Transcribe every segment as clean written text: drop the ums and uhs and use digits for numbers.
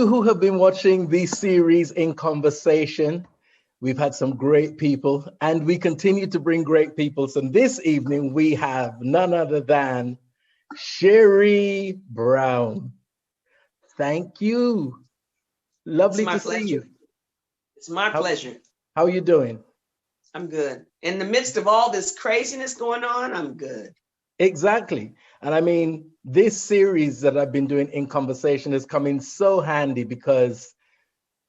you who have been watching this series in conversation, we've had some great people and we continue to bring great people. So this evening we have none other than Sheree Brown. Thank you. It's Lovely my to see you. pleasure. It's my pleasure. How are you doing? I'm good. In the midst of all this craziness going on, I'm good. Exactly. And I mean, this series that I've been doing in conversation has come in so handy because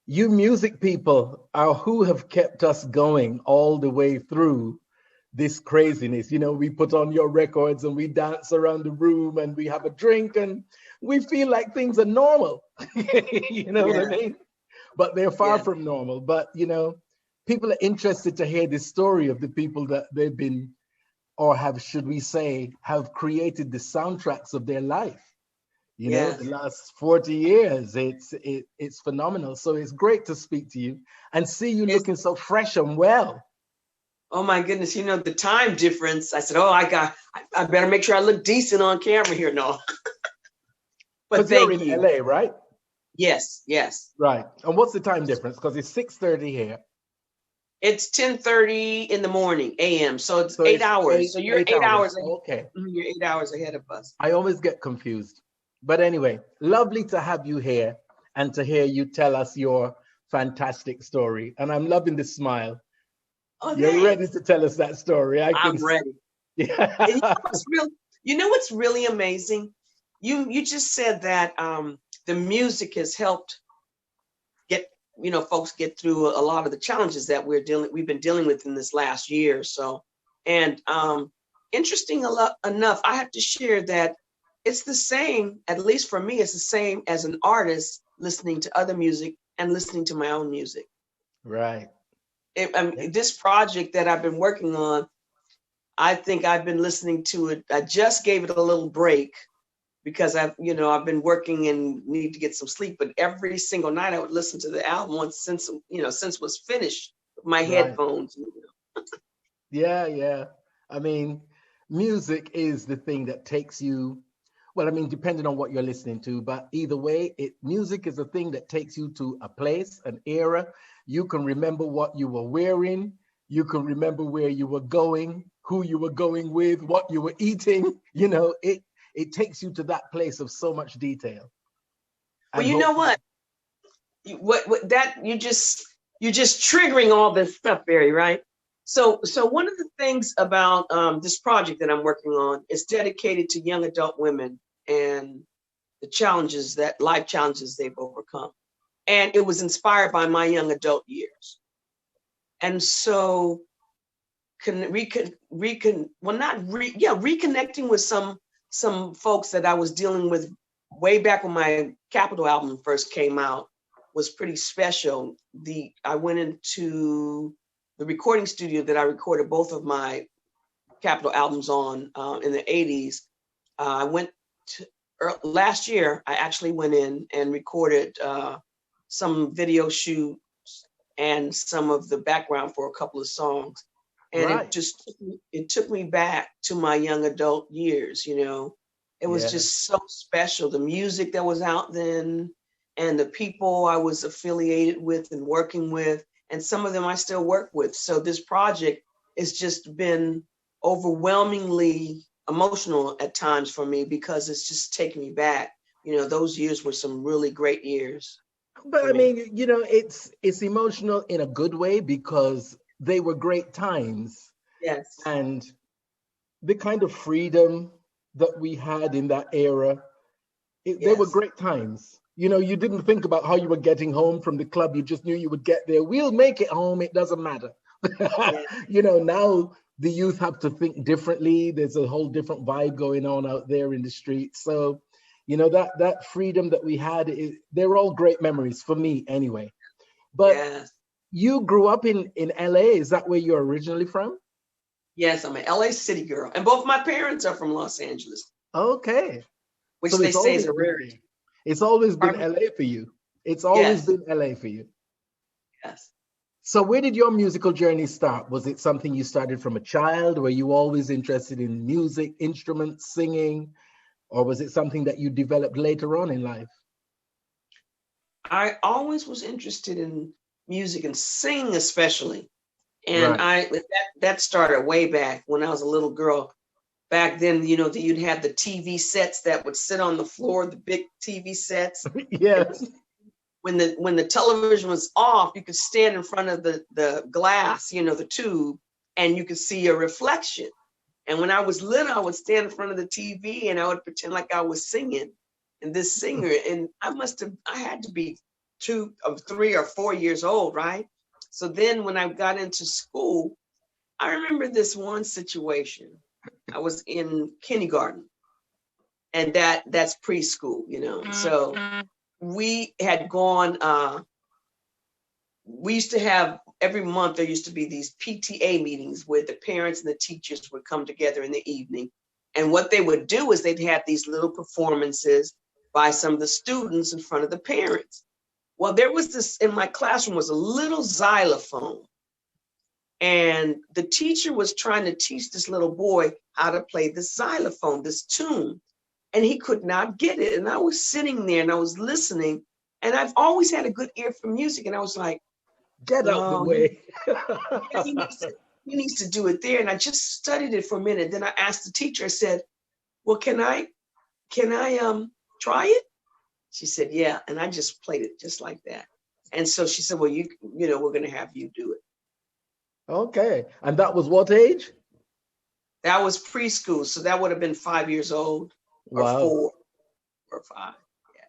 you music people are who have kept us going all the way through this craziness. You know, we put on your records and we dance around the room and we have a drink and we feel like things are normal. You know what I mean? But they're far from normal. But, you know, people are interested to hear the story of the people that they've been, or have, should we say, have created the soundtracks of their life. You know, the last 40 years, it's phenomenal. So it's great to speak to you and see you looking so fresh and well. Oh my goodness, you know, the time difference. I said, oh, I better make sure I look decent on camera here. No. But you're in LA, right? Yes, yes. Right. And what's the time difference? Because it's 6:30 here. It's 10:30 in the morning, a.m. So it's 8 hours. So you're 8 hours. Okay. You're 8 hours ahead of us. I always get confused. But anyway, lovely to have you here and to hear you tell us your fantastic story. And I'm loving the smile. Oh, you're ready to tell us that story. I'm ready. Yeah. And you know what's really amazing? You just said that the music has helped folks get through a lot of the challenges that we've been dealing with in this last year or so. And interesting enough, I have to share that it's the same, at least for me, it's the same as an artist listening to other music and listening to my own music. Right. This project that I've been working on, I think I've been listening to it. I just gave it a little break because I've been working and need to get some sleep. But every single night I would listen to the album since it was finished with my headphones. Yeah. I mean, music is the thing that takes you. Well, I mean, depending on what you're listening to, but either way, music is a thing that takes you to a place, an era. You can remember what you were wearing. You can remember where you were going, who you were going with, what you were eating. You know, it takes you to that place of so much detail. Well, you know what? What that you're just triggering all this stuff, Barrie, right? So one of the things about this project that I'm working on is dedicated to young adult women and the life challenges they've overcome. And it was inspired by my young adult years. And so reconnecting with some folks that I was dealing with way back when my Capitol album first came out was pretty special. I went into the recording studio that I recorded both of my Capitol albums on in the 80s. I went to last year. I actually went in and recorded some video shoots and some of the background for a couple of songs. And it took me back to my young adult years, you know. It was just so special. The music that was out then and the people I was affiliated with and working with, and some of them I still work with. So this project has just been overwhelmingly emotional at times for me because it's just taking me back. You know, those years were some really great years. But I mean, you know, it's emotional in a good way because they were great times. Yes. And the kind of freedom that we had in that era, they were great times. You know, you didn't think about how you were getting home from the club. You just knew you would get there. We'll make it home. It doesn't matter. You know, now the youth have to think differently. There's a whole different vibe going on out there in the streets. So, you know, that freedom that we had, they're all great memories for me anyway. But you grew up in LA. Is that where you're originally from? Yes, I'm an LA city girl. And both my parents are from Los Angeles. Okay. Which so they say is a rarity. It's always been LA for you. It's always been LA for you. Yes. So where did your musical journey start? Was it something you started from a child? Were you always interested in music, instruments, singing? Or was it something that you developed later on in life? I always was interested in music and singing especially. And Right. that started way back when I was a little girl. Back then, you know, you'd have the TV sets that would sit on the floor, the big TV sets. Yes. When the television was off, you could stand in front of the glass, you know, the tube, and you could see your reflection. And when I was little, I would stand in front of the TV and I would pretend like I was singing. And this singer, and I had to be 3 or 4 years old, right? So then when I got into school, I remember this one situation. I was in kindergarten, and that's preschool, you know. So we had gone, we used to have every month, there used to be these PTA meetings where the parents and the teachers would come together in the evening. And what they would do is they'd have these little performances by some of the students in front of the parents. Well, there was this in my classroom was a little xylophone. And the teacher was trying to teach this little boy how to play the xylophone, this tune. And he could not get it. And I was sitting there and I was listening. And I've always had a good ear for music. And I was like, Get out the no, way. he needs to do it there. And I just studied it for a minute. Then I asked the teacher, I said, well, can I try it? She said, yeah. And I just played it just like that. And so she said, well, you know, we're going to have you do it. Okay. And that was what age? That was preschool. So that would have been 5 years old or Wow. 4 or 5. Yeah.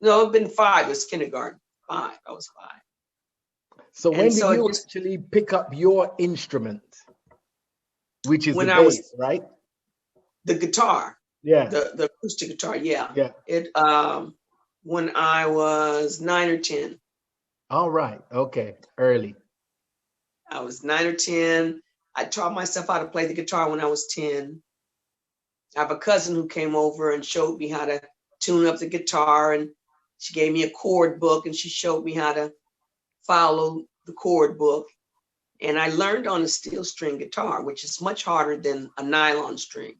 No, it'd been 5. It was kindergarten. 5. I was 5. So when did you actually pick up your instrument, which is the bass, right? The guitar. Yeah. The acoustic guitar. Yeah. Yeah. It when I was 9 or 10. All right. Okay. Early. I was 9 or 10. I taught myself how to play the guitar when I was 10. I have a cousin who came over and showed me how to tune up the guitar, and she gave me a chord book and she showed me how to follow the chord book. And I learned on a steel string guitar, which is much harder than a nylon string.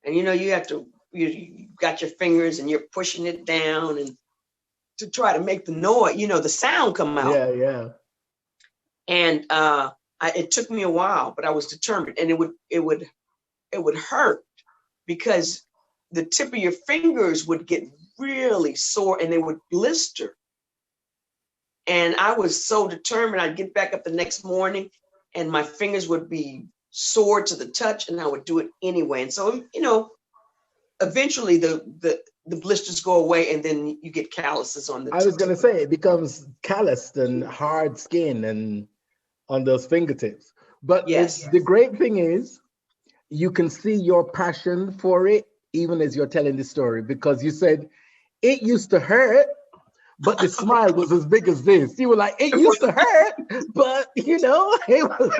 And you know, you have to, you got your fingers and you're pushing it down and to try to make the noise, you know, the sound come out. Yeah, yeah. And it took me a while, but I was determined. And it would hurt because the tip of your fingers would get really sore and they would blister. And I was so determined. I'd get back up the next morning and my fingers would be sore to the touch and I would do it anyway. And so, you know, eventually the blisters go away and then you get calluses on the I was going to say it becomes calloused and hard skin and on those fingertips. But yes, the great thing is you can see your passion for it even as you're telling the story, because you said it used to hurt, but the smile was as big as this. You were like, it used to hurt, but you know, it was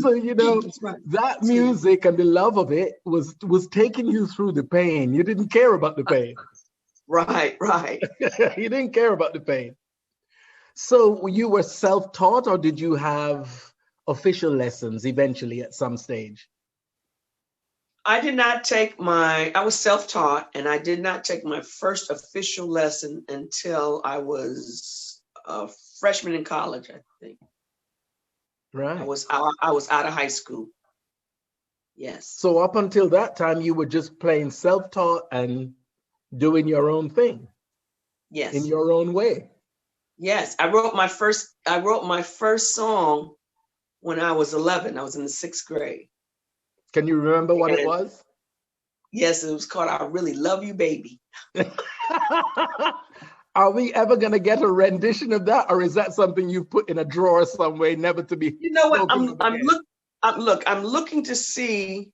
so you know, that music and the love of it was taking you through the pain. You didn't care about the pain. Right. You didn't care about the pain. So you were self-taught, or did you have official lessons eventually at some stage? I was self-taught, and I did not take my first official lesson until I was a freshman in college, I think. Right. I was out of high school. Yes. So up until that time, you were just playing self-taught and doing your own thing. Yes. In your own way. Yes. I wrote my first song when I was 11. I was in the 6th grade. Can you remember what it was? Yes, it was called I Really Love You, Baby. Are we ever going to get a rendition of that? Or is that something you put in a drawer somewhere, never to be? You know what? I'm looking to see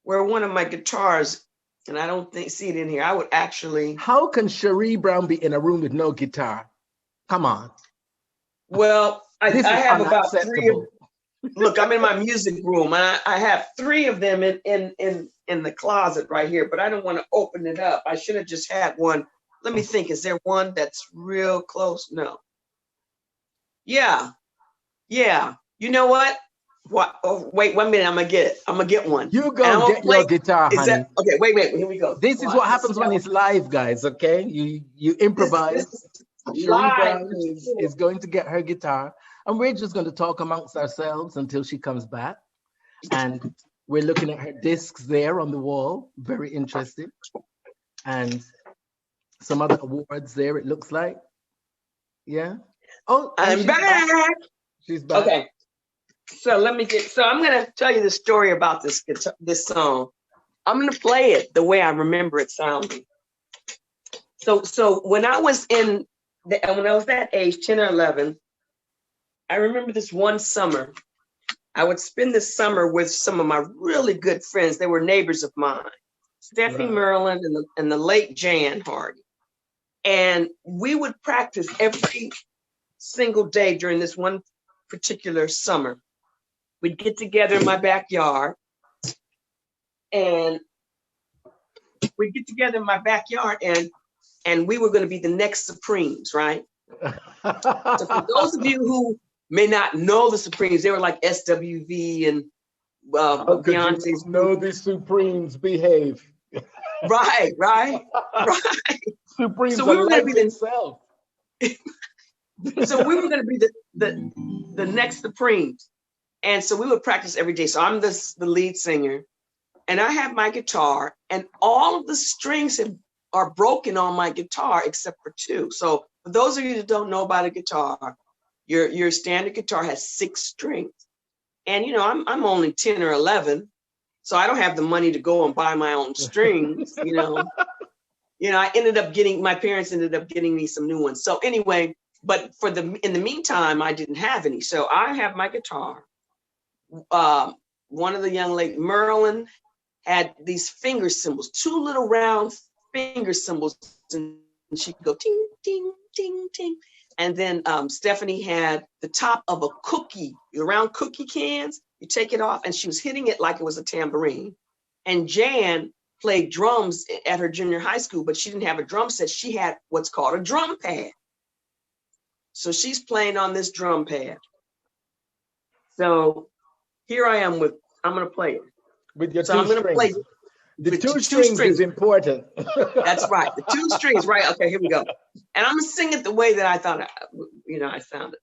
where one of my guitars, and I don't see it in here. I would actually. How can Sheree Brown be in a room with no guitar? Come on. Well, I have about 3. Look, I'm in my music room, and I have 3 of them in the closet right here, but I don't want to open it up. I should have just had one. Let me think. Is there one that's real close? No. Yeah. You know what? What? Oh, wait 1 minute. I'm gonna get one. You And go I'm and gonna get play. your guitar, Is that honey. okay? Wait. Here we go. This is what Watch happens when yourself. it's live, guys. Okay, you This improvise. is Sheree live Brown for is sure. going to get her guitar, and we're just going to talk amongst ourselves until she comes back. And we're looking at her discs there on the wall. Very interesting. And some other awards there, it looks like. Yeah. Oh, and I'm she's back. back. She's back. Okay. So let me get. So I'm gonna tell you the story about this song. I'm gonna play it the way I remember it sounding. So when I was that age, 10 or 11, I remember this one summer. I would spend this summer with some of my really good friends. They were neighbors of mine, Stephanie Right. Merlin and the late Jan Hardy. And we would practice every single day during this one particular summer. We'd get together in my backyard and and we were going to be the next Supremes, right? So for those of you who may not know the Supremes, they were like SWV and How could you Beyonce's know group. the Supremes behave? Right. Supremes So are we were going to life be itself. the next Supremes. And so we would practice every day. So I'm the lead singer, and I have my guitar, and all of the strings are broken on my guitar except for two. So for those of you that don't know about a guitar, your standard guitar has 6 strings. And I'm only 10 or 11, so I don't have the money to go and buy my own strings, my parents ended up getting me some new ones. So anyway, but in the meantime, I didn't have any. So I have my guitar. One of the young ladies, Merlin, had these finger cymbals, 2 little round finger cymbals, and she could go ting, ting, ting, ting. And then Stephanie had the top of a cookie, round cookie cans. You take it off, and she was hitting it like it was a tambourine. And Jan played drums at her junior high school, but she didn't have a drum set. She had what's called a drum pad. So she's playing on this drum pad. So here I am I'm going to play it. With your So 2 I'm going to play strings. The with 2 two strings is important. That's right. The 2 strings, right? Okay, here we go. And I'm going to sing it the way that I thought, I sounded.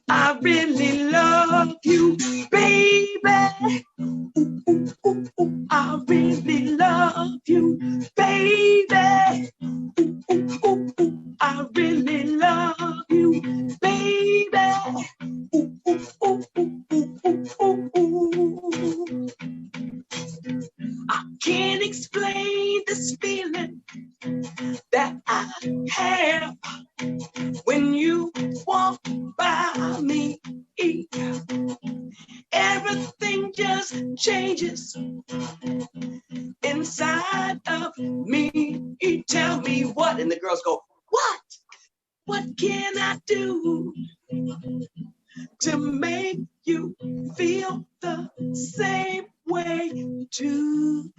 I really love you, baby. I really love you, baby. I really love you, baby. I can't explain this feeling that I have when you walk by me. Everything just changes inside of me. You tell me what, and the girls go, what? What can I do to make you feel the same way too?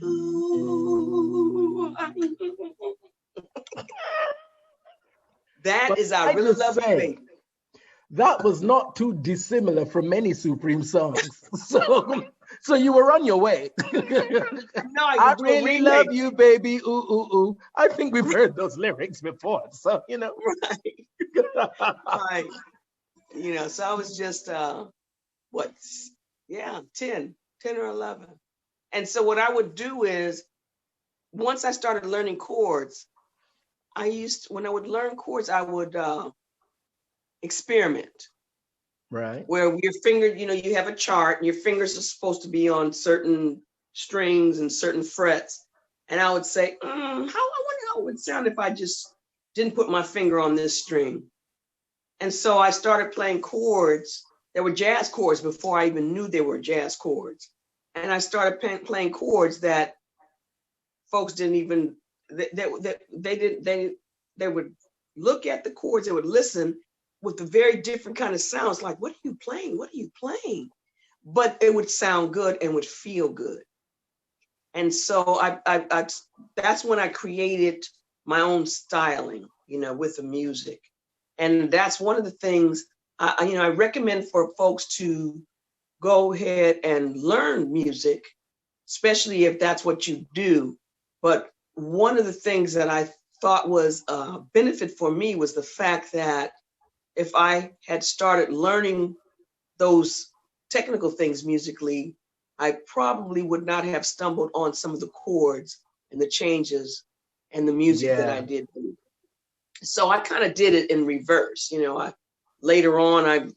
That But is I I really just love you, say, baby. that was not too dissimilar from many Supreme songs. So you were on your way. No, I do a really remake. love you, baby. Ooh, ooh, ooh. I think we've heard those lyrics before. So, Right. So I was just, 10 or 11. And so what I would do is, once I started learning chords, when I would learn chords, I would experiment. Right. Where your finger, you have a chart and your fingers are supposed to be on certain strings and certain frets. And I would say, I wonder how it would sound if I just didn't put my finger on this string. And so I started playing chords that were jazz chords before I even knew they were jazz chords. And I started playing chords that folks didn't even, they would look at the chords, they would listen with the very different kind of sounds, like, what are you playing? What are you playing? but it would sound good and would feel good. And so I that's when I created my own styling, you know, with the music. And that's one of the things I recommend for folks to go ahead and learn music, especially if that's what you do. But one of the things that I thought was a benefit for me was the fact that if I had started learning those technical things musically, I probably would not have stumbled on some of the chords and the changes and the music that I Yeah. did. So I kind of did it in reverse. You know, later on I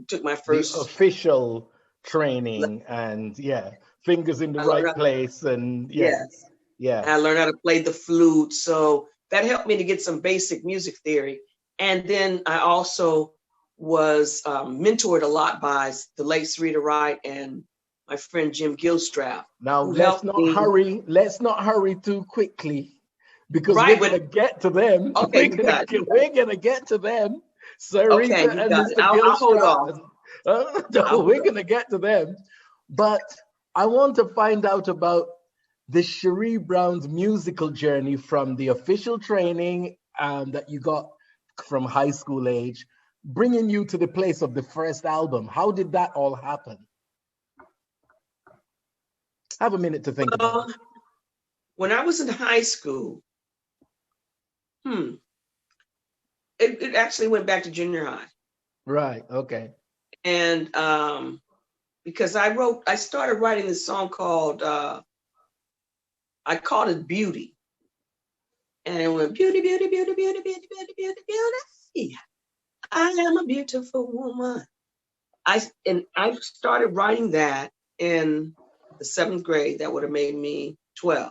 took my The first official training, and yeah, fingers in the I learned right how, place, and yeah, yes, yeah. and I learned how to play the flute. So that helped me to get some basic music theory. And then I also was mentored a lot by the late Sarita Wright and my friend Jim Gilstrap, Now who helped me. let's not hurry too quickly, because we're Right, gonna but get to them. okay, you got it. We're gonna get to them, Okay, Sarita you and got it. Mr. I'll hold Gilstrap. off. And, I'll hold we're off. gonna get to them, but I want to find out about the Sheree Brown's musical journey from the official training that you got from high school age, bringing you to the place of the first album. How did that all happen? Have a minute to think about it. Well, when I was in high school, it actually went back to junior high. Right. Okay. And because I started writing this song called, I called it Beauty. And it went, beauty, beauty, beauty, beauty, beauty, beauty, beauty, beauty. I am a beautiful woman. I started writing that in the 7th grade. That would have made me 12.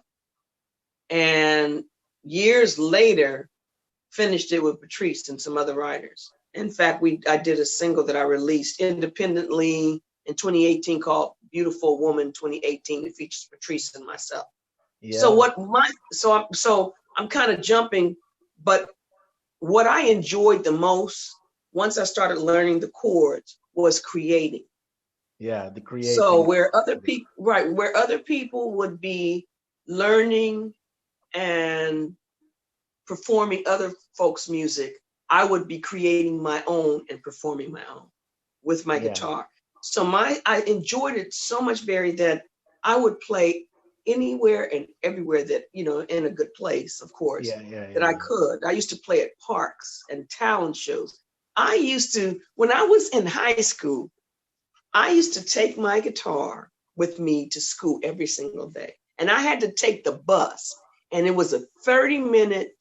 And years later, finished it with Patrice and some other writers. In fact, I did a single that I released independently in 2018 called Beautiful Woman 2018. It features Patrice and myself. Yeah. So I'm kind of jumping, but what I enjoyed the most once I started learning the chords was creating. Yeah, the So creating. where other people would be learning and performing other folks' music, I would be creating my own and performing my own with my Yeah. guitar. So I enjoyed it so much, Barrie, that I would play anywhere and everywhere that, you know, in a good place, of course, that I could. I used to play at parks and talent shows. When I was in high school, I used to take my guitar with me to school every single day. And I had to take the bus, and it was a 30-minute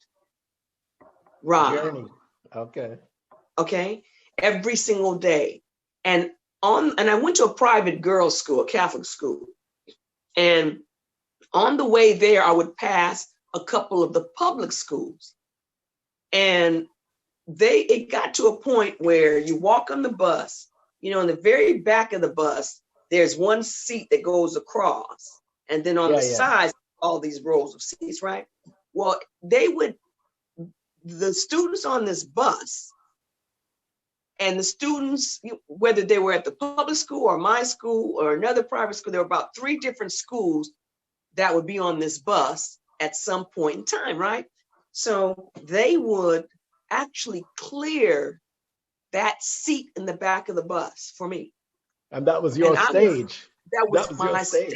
ride. Journey. Okay. Okay. Every single day. And I went to a private girls' school, a Catholic school. And on the way there, I would pass a couple of the public schools. And it got to a point where you walk on the bus, you know, in the very back of the bus, there's one seat that goes across. And then on the sides, all these rows of seats, right? Well, the students on this bus and the students, whether they were at the public school or my school or another private school, there were about 3 different schools that would be on this bus at some point in time, right? So they would actually clear that seat in the back of the bus for me. And that was your stage. That was my stage.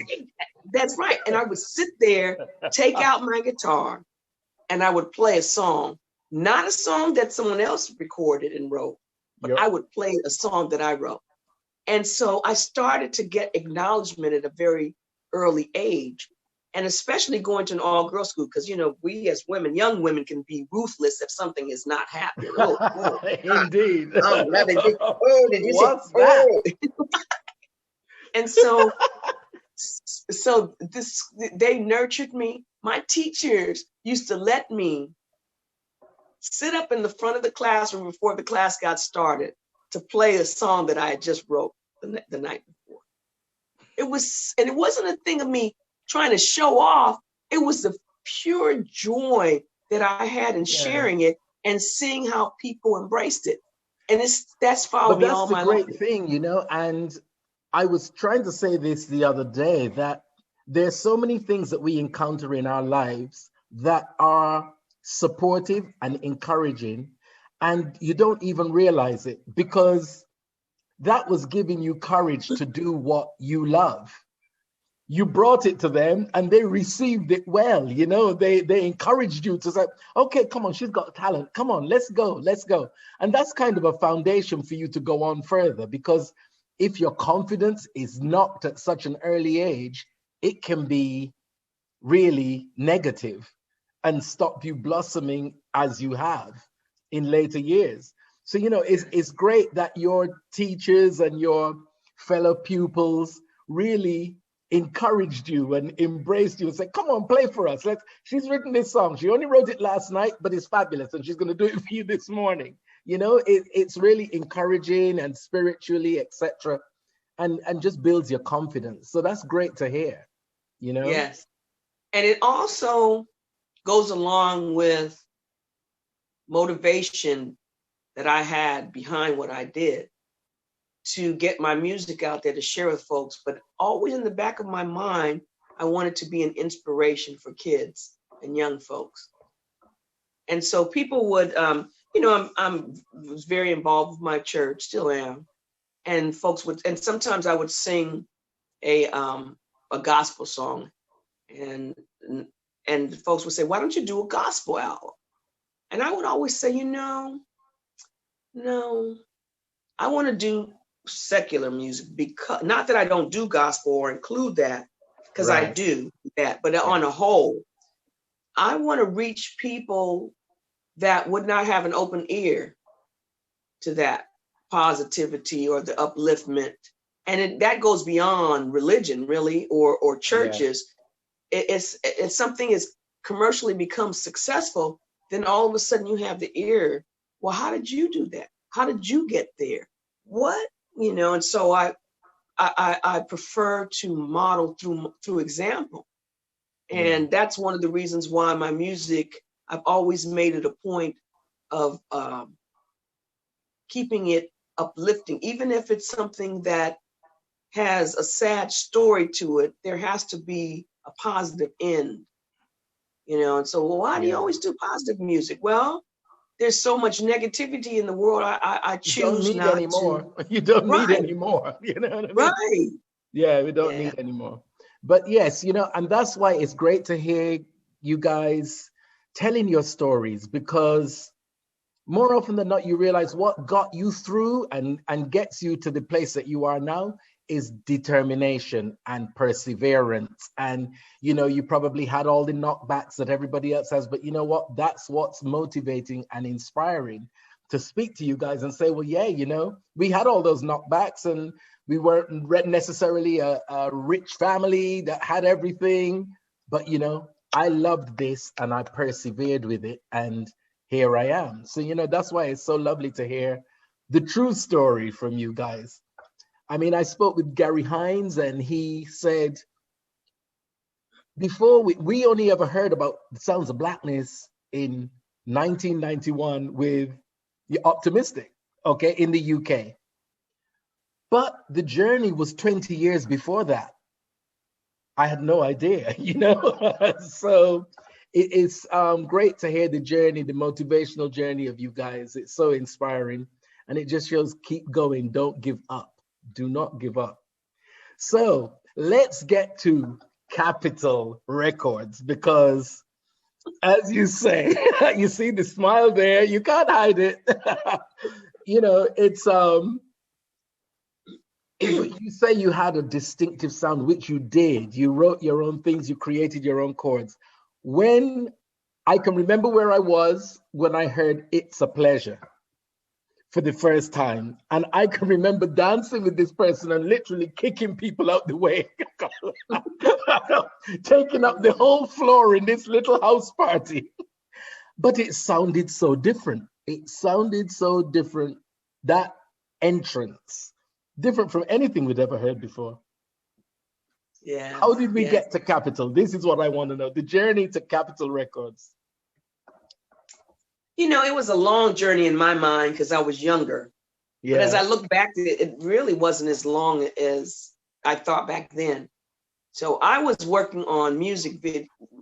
That's right. And I would sit there, take out my guitar, and I would play a song, not a song that someone else recorded and wrote, but I would play a song that I wrote. And so I started to get acknowledgement at a very early age. And especially going to an all-girls school, because, you know, we as women, young women, can be ruthless if something is not happening. Indeed. Did you What's say, that? And so they nurtured me. My teachers used to let me sit up in the front of the classroom before the class got started to play a song that I had just wrote the night before. It wasn't a thing of me trying to show off. It was the pure joy that I had in sharing it and seeing how people embraced it. And that's followed me all my life. But that's the great thing, you know, and I was trying to say this the other day, that there's so many things that we encounter in our lives that are supportive and encouraging, and you don't even realize it, because that was giving you courage to do what you love. You brought it to them and they received it well. You know, they encouraged you to say, okay, come on, she's got talent, come on, let's go. And that's kind of a foundation for you to go on further, because if your confidence is knocked at such an early age, it can be really negative and stop you blossoming as you have in later years. So, you know, it's great that your teachers and your fellow pupils really encouraged you and embraced you and said, come on, play for us. She's written this song. She only wrote it last night, but it's fabulous. And she's going to do it for you this morning. You know, it's really encouraging and spiritually, etc. And just builds your confidence. So that's great to hear, you know? Yes. And it also goes along with motivation that I had behind what I did to get my music out there to share with folks. But always in the back of my mind, I wanted to be an inspiration for kids and young folks. And so people would, you know, I'm was very involved with my church, still am. And folks would, and sometimes I would sing a gospel song, and folks would say, why don't you do a gospel album? And I would always say, you know, no, I want to do secular music, because not that I don't do gospel or include that, because right. I do that, but on a whole, I want to reach people that would not have an open ear to that positivity or the upliftment. And that goes beyond religion, really, or churches. Yeah. It's something is commercially becomes successful, then all of a sudden you have the ear. Well, how did you do that? How did you get there? What? You know, and so I prefer to model through example. And that's one of the reasons why my music, I've always made it a point of keeping it uplifting. Even if it's something that has a sad story to it, there has to be a positive end. You know, and so, well, why do you always do positive music? Well, there's so much negativity in the world. I choose not anymore. You don't need anymore. You know what I mean? Right. Yeah, we don't need anymore. But yes, you know, and that's why it's great to hear you guys telling your stories, because more often than not, you realize what got you through and gets you to the place that you are now is determination and perseverance. And, you know, you probably had all the knockbacks that everybody else has, but you know what? That's what's motivating and inspiring to speak to you guys and say, well, yeah, you know, we had all those knockbacks and we weren't necessarily a rich family that had everything, but, you know, I loved this and I persevered with it. And here I am. So, you know, that's why it's so lovely to hear the true story from you guys. I mean, I spoke with Gary Hines and he said, before we only ever heard about the Sounds of Blackness in 1991 with the Optimistic, okay, in the UK. But the journey was 20 years before that. I had no idea, you know? So it's great to hear the journey, the motivational journey of you guys. It's so inspiring. And it just shows, keep going, don't give up. Do not give up. So let's get to Capitol Records, because as you say, you see the smile there, you can't hide it. You know, it's you say you had a distinctive sound, which you did. You wrote your own things, you created your own chords. When I can remember where I was when I heard It's a Pleasure for the first time. And I can remember dancing with this person and literally kicking people out the way, taking up the whole floor in this little house party. But it sounded so different. It sounded so different, that entrance, different from anything we'd ever heard before. Yeah. How did we get to Capitol? This is what I want to know, the journey to Capitol Records. You know, it was a long journey in my mind because I was younger. But as I Yeah. look back, it really wasn't as long as I thought back then. So I was working on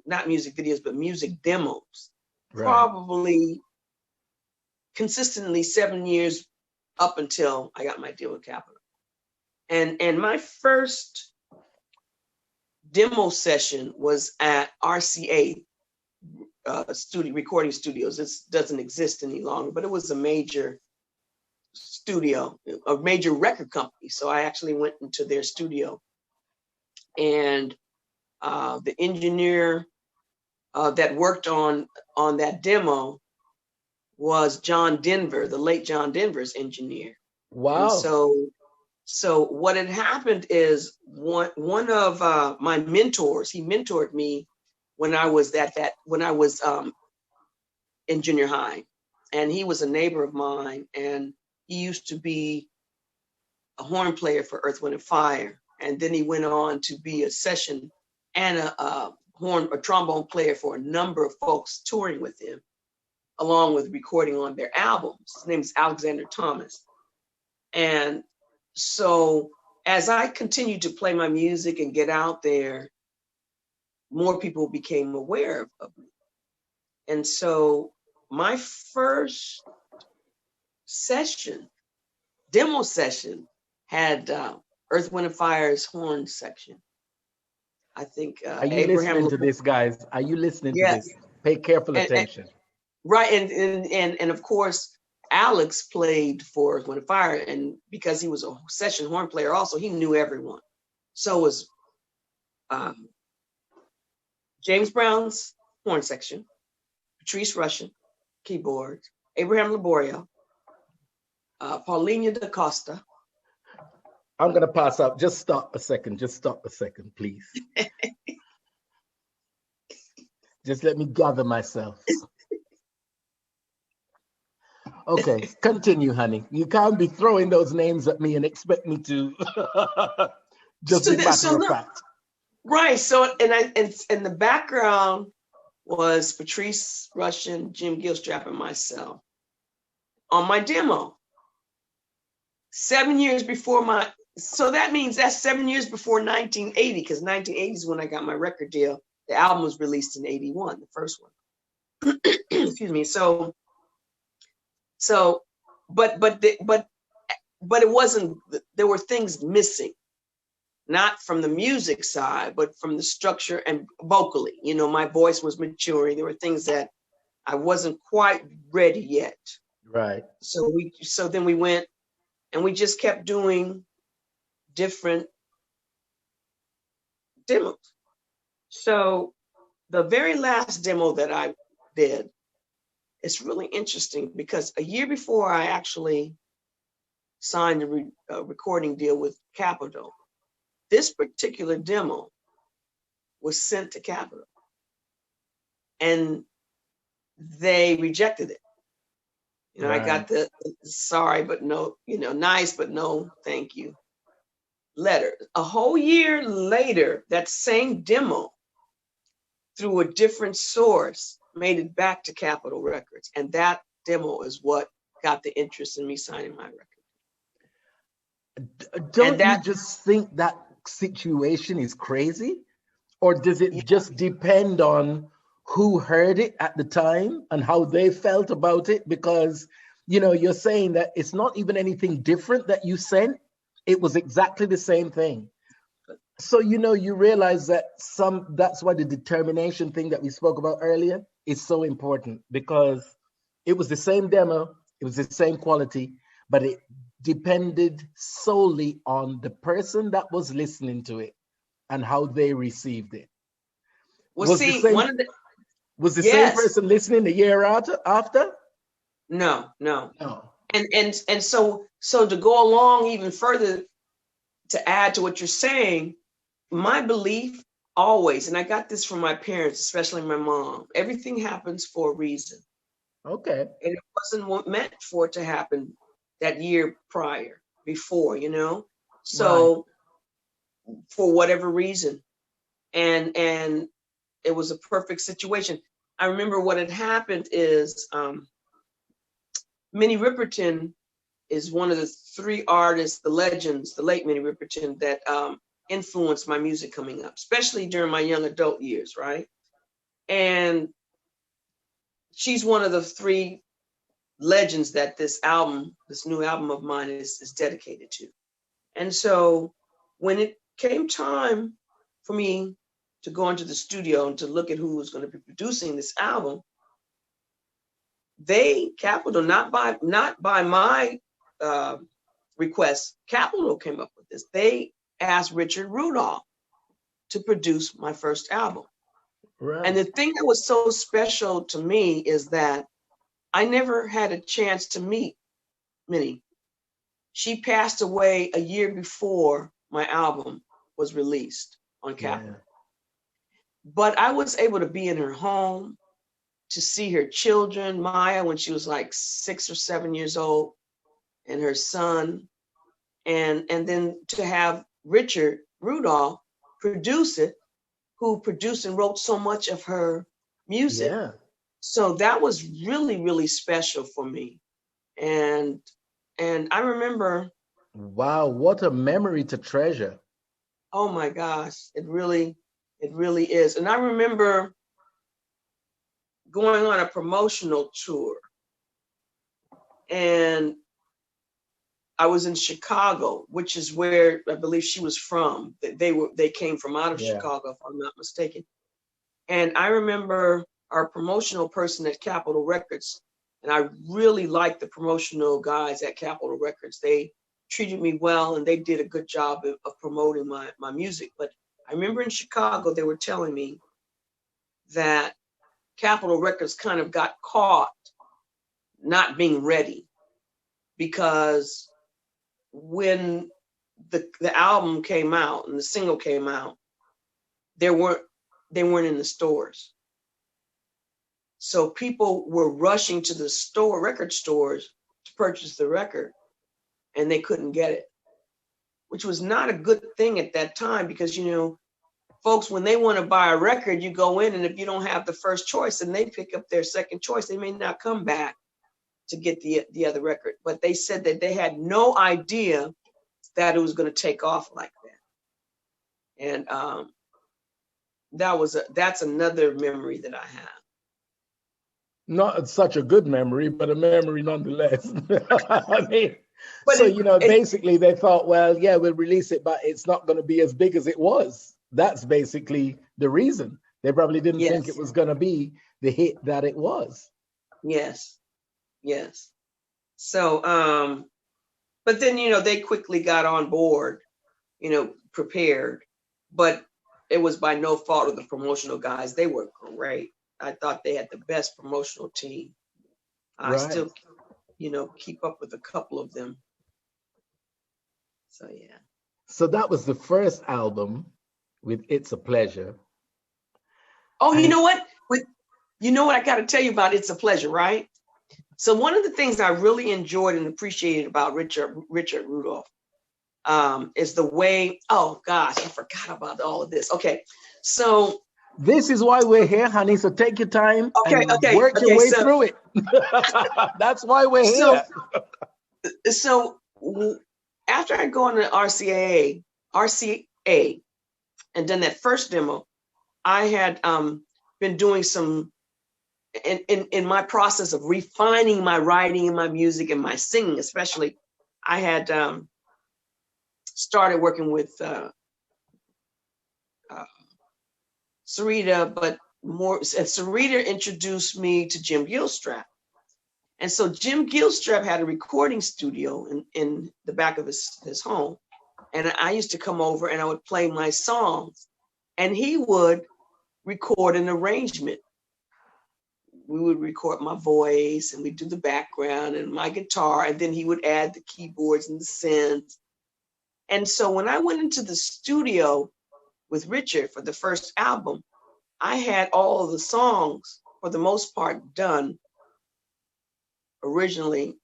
not music videos, but music demos, Right. probably consistently 7 years up until I got my deal with Capitol. And my first demo session was at RCA recording studios. This doesn't exist any longer, but it was a major studio, a major record company. So I actually went into their studio, and the engineer that worked on that demo was John Denver, the late John Denver's engineer. And Wow. so what had happened is one of my mentors, he mentored me when I was in junior high, and he was a neighbor of mine, and he used to be a horn player for Earth, Wind and Fire, and then he went on to be a session and a trombone player for a number of folks touring with him, along with recording on their albums. His name is Alexander Thomas. And so as I continued to play my music and get out there, more people became aware of me. And so my first demo session, had Earth, Wind and Fire's horn section. I think Are you Abraham. listening to this, guys? Are you listening to Yes, this? Pay careful and attention. right, and of course, Alex played for Earth, Wind and Fire, and because he was a session horn player, also he knew everyone. So was James Brown's horn section, Patrice Rushen, keyboard, Abraham Laborio, Paulina da Costa. I'm going to pass out. Just stop a second. Just stop a second, please. Just let me gather myself. Okay, continue, honey. You can't be throwing those names at me and expect me to just be matter of fact. Right. So, and the background was Patrice Rushen, Jim Gilstrap, and myself on my demo. 7 years before so that means that's 7 years before 1980, because 1980 is when I got my record deal. The album was released in 81, the first one. Excuse me. But it wasn't, there were things missing, not from the music side, but from the structure and vocally. You know, my voice was maturing. There were things that I wasn't quite ready yet. Right. So then we went and we just kept doing different demos. So the very last demo that I did, it's really interesting because a year before I actually signed a recording deal with Capitol, this particular demo was sent to Capitol and they rejected it. You know, right. I got the sorry, but no, nice, but no, thank you letter. A whole year later, that same demo, through a different source, made it back to Capitol Records. And that demo is what got the interest in me signing my record. Don't you just think that situation is crazy? Or does it just depend on who heard it at the time and how they felt about it? Because, you're saying that it's not even anything different that you sent. It was exactly the same thing. So, you realize that that's why the determination thing that we spoke about earlier is so important, because it was the same demo, it was the same quality, but it depended solely on the person that was listening to it and how they received it. Well, was the same person listening a year after? No. And so to go along even further, to add to what you're saying, my belief always, and I got this from my parents, especially my mom, everything happens for a reason. Okay. And it wasn't meant for it to happen that year before, So right. For whatever reason. And it was a perfect situation. I remember what had happened is Minnie Riperton is one of the three artists, the legends, the late Minnie Riperton, that influenced my music coming up, especially during my young adult years, right? And she's one of the three legends that this album, this new album of mine is dedicated to. And so when it came time for me to go into the studio and to look at who was going to be producing this album, they, Capitol, not by my request, Capitol came up with this. They asked Richard Rudolph to produce my first album. Right. And the thing that was so special to me is that I never had a chance to meet Minnie. She passed away a year before my album was released on Capitol. Yeah. But I was able to be in her home, to see her children, Maya, when she was like 6 or 7 years old, and her son, and then to have Richard Rudolph produce it, who produced and wrote so much of her music. Yeah. So that was really, really special for me. And I remember. Wow, what a memory to treasure. Oh my gosh, it really is. And I remember going on a promotional tour, and I was in Chicago, which is where I believe she was from. They came from out of Chicago, if I'm not mistaken. And I remember our promotional person at Capitol Records, and I really liked the promotional guys at Capitol Records. They treated me well, and they did a good job of promoting my music. But I remember in Chicago, they were telling me that Capitol Records kind of got caught not being ready, because when the album came out and the single came out, they weren't in the stores. So people were rushing to the record stores to purchase the record, and they couldn't get it, which was not a good thing at that time, because, you know, folks, when they want to buy a record, you go in, and if you don't have the first choice, and they pick up their second choice, they may not come back to get the other record. But they said that they had no idea that it was going to take off like that. And that's another memory that I have. Not such a good memory, but a memory nonetheless. I mean, but so, basically they thought, well, yeah, we'll release it, but it's not going to be as big as it was. That's basically the reason. They probably didn't think it was going to be the hit that it was. Yes. So, but then, they quickly got on board, prepared, but it was by no fault of the promotional guys. They were great. I thought they had the best promotional team. I still, keep up with a couple of them. So, yeah. So that was the first album with It's a Pleasure. Oh, you know what? I got to tell you about It's a Pleasure, right? So one of the things I really enjoyed and appreciated about Richard Rudolph is the way, oh gosh, I forgot about all of this. Okay, so. This is why we're here, honey, so take your time and work your way through it. That's why we're here. So after I'd gone to RCA and done that first demo, I had been doing some, in my process of refining my writing and my music and my singing especially, I had started working with Sarita, but Sarita introduced me to Jim Gilstrap. And so Jim Gilstrap had a recording studio in the back of his home. And I used to come over and I would play my songs, and he would record an arrangement. We would record my voice, and we'd do the background and my guitar, and then he would add the keyboards and the synths. And so when I went into the studio with Richard for the first album, I had all of the songs, for the most part, done originally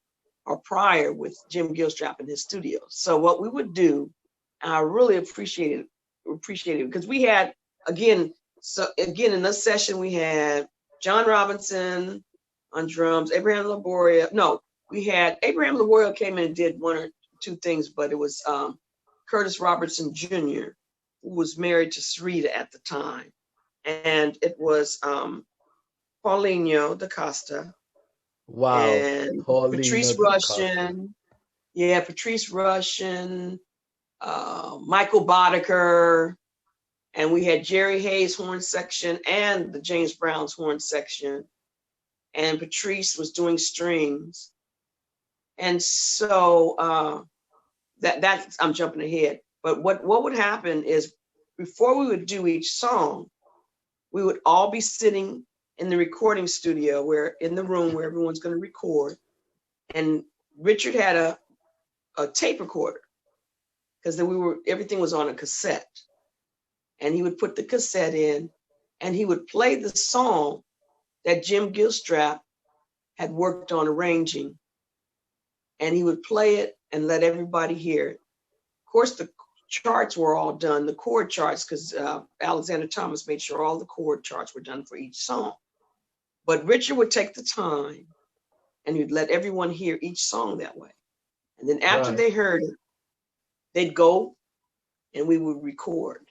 or prior with Jim Gilstrap in his studio. So what we would do, and I really appreciated it, because we had, again in this session we had John Robinson on drums, Abraham Laboria, we had Abraham LaRoyal came in and did one or two things, but it was Curtis Robertson Jr., who was married to Sarita at the time. And it was Paulinho da Costa. Wow. And Paulino Patrice da Costa. Rushen. Yeah, Patrice Rushen, Michael Boddicker, and we had Jerry Hayes' horn section and the James Brown's horn section. And Patrice was doing strings. And so that's I'm jumping ahead. But what would happen is before we would do each song, we would all be sitting in the recording studio in the room where everyone's going to record. And Richard had a tape recorder because then everything was on a cassette. And he would put the cassette in and he would play the song that Jim Gilstrap had worked on arranging. And he would play it and let everybody hear it. Of course, the charts were all done, the chord charts, because Alexander Thomas made sure all the chord charts were done for each song. But Richard would take the time and he'd let everyone hear each song that way. And then after they heard it, they'd go and we would record.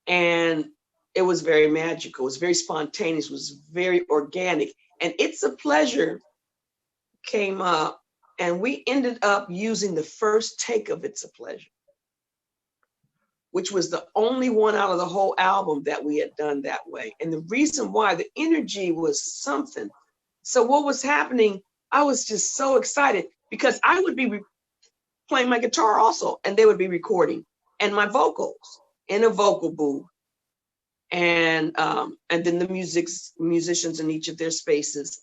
And it was very magical. It was very spontaneous. It was very organic. And It's a Pleasure came up and we ended up using the first take of It's a Pleasure, which was the only one out of the whole album that we had done that way. And the reason why, the energy was something. So what was happening, I was just so excited because I would be playing my guitar also, and they would be recording, and my vocals in a vocal booth. And then the musicians in each of their spaces.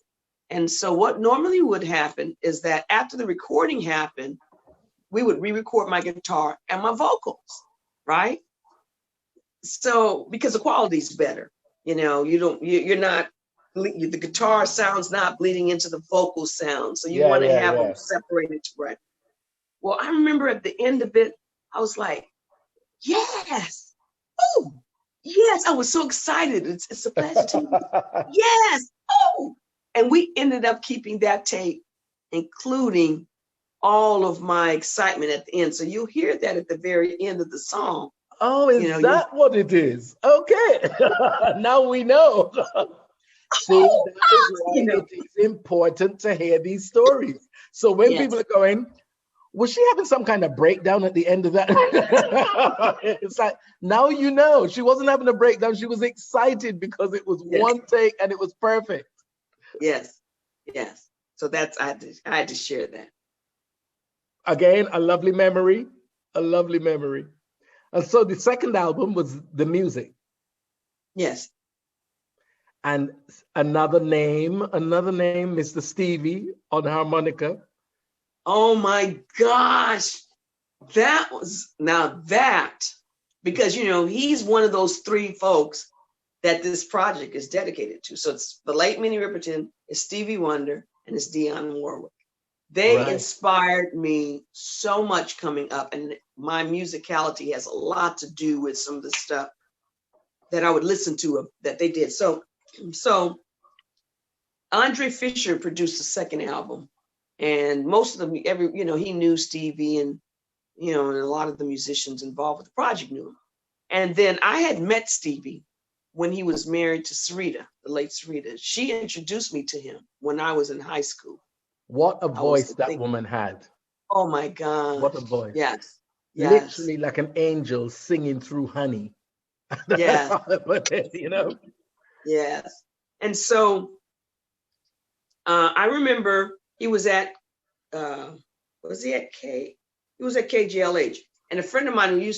And so what normally would happen is that after the recording happened, we would re-record my guitar and my vocals, right? So because the quality's better, you're not, the guitar sound's not bleeding into the vocal sound. So you want to have them separated, right? Well, I remember at the end of it, I was like, yes, oh, yes, I was so excited. It's a pleasure to me. Yes, oh. And we ended up keeping that tape, including all of my excitement at the end. So you'll hear that at the very end of the song. Oh, is that what it is? Okay. Now we know. See, that is why it is important to hear these stories. So when people are going, was she having some kind of breakdown at the end of that? It's like, now you know, she wasn't having a breakdown. She was excited because it was one take and it was perfect. Yes, yes. So that's, I had to share that. Again, a lovely memory, a lovely memory. And so the second album was The Music. Yes. And another name, Mr. Stevie on harmonica. Oh my gosh. Because, he's one of those three folks that this project is dedicated to. So it's the late Minnie Riperton, it's Stevie Wonder, and it's Dionne Warwick. They inspired me so much coming up, and my musicality has a lot to do with some of the stuff that I would listen to that they did. So Andre Fisher produced the second album, and most of them, he knew Stevie, and and a lot of the musicians involved with the project knew him. And then I had met Stevie when he was married to Sarita, the late Sarita. She introduced me to him when I was in high school. What a voice that woman had. Oh my God. What a voice. Yes. Literally like an angel singing through honey. Yes. Yes. And so I remember he was at KGLH. And a friend of mine who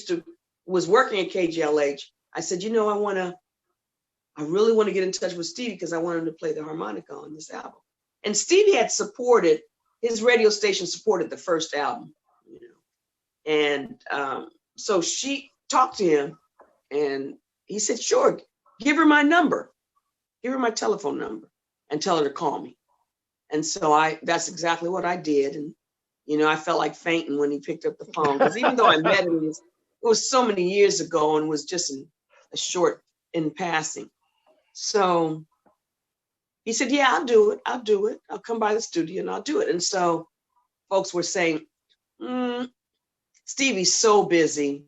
was working at KGLH, I said, I really want to get in touch with Stevie because I want him to play the harmonica on this album. And Stevie had his radio station supported the first album, And so she talked to him and he said, sure, give her my number, give her my telephone number and tell her to call me. And so that's exactly what I did. And, I felt like fainting when he picked up the phone because even though I met him, it was so many years ago and was just in passing. So he said, yeah, I'll do it. I'll come by the studio and I'll do it. And so folks were saying, Stevie's so busy,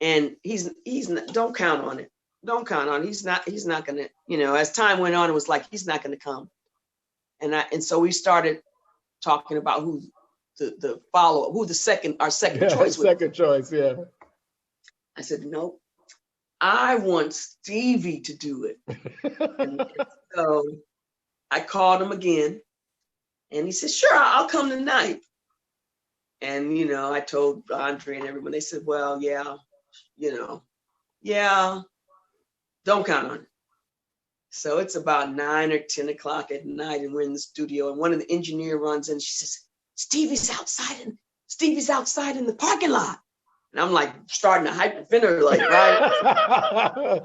and he's not, don't count on it. Don't count on it. He's not gonna, as time went on, it was like he's not gonna come. And so we started talking about who the follow-up, who our second choice was. Second choice, yeah. I said, nope, I want Stevie to do it. and so I called him again, and he said, sure, I'll come tonight. And, I told Andre and everyone, they said, well, yeah, don't count on it. So it's about 9 or 10 o'clock at night, and we're in the studio, and one of the engineer runs in. She says, Stevie's outside in the parking lot. And I'm like starting to hyperventilate, right?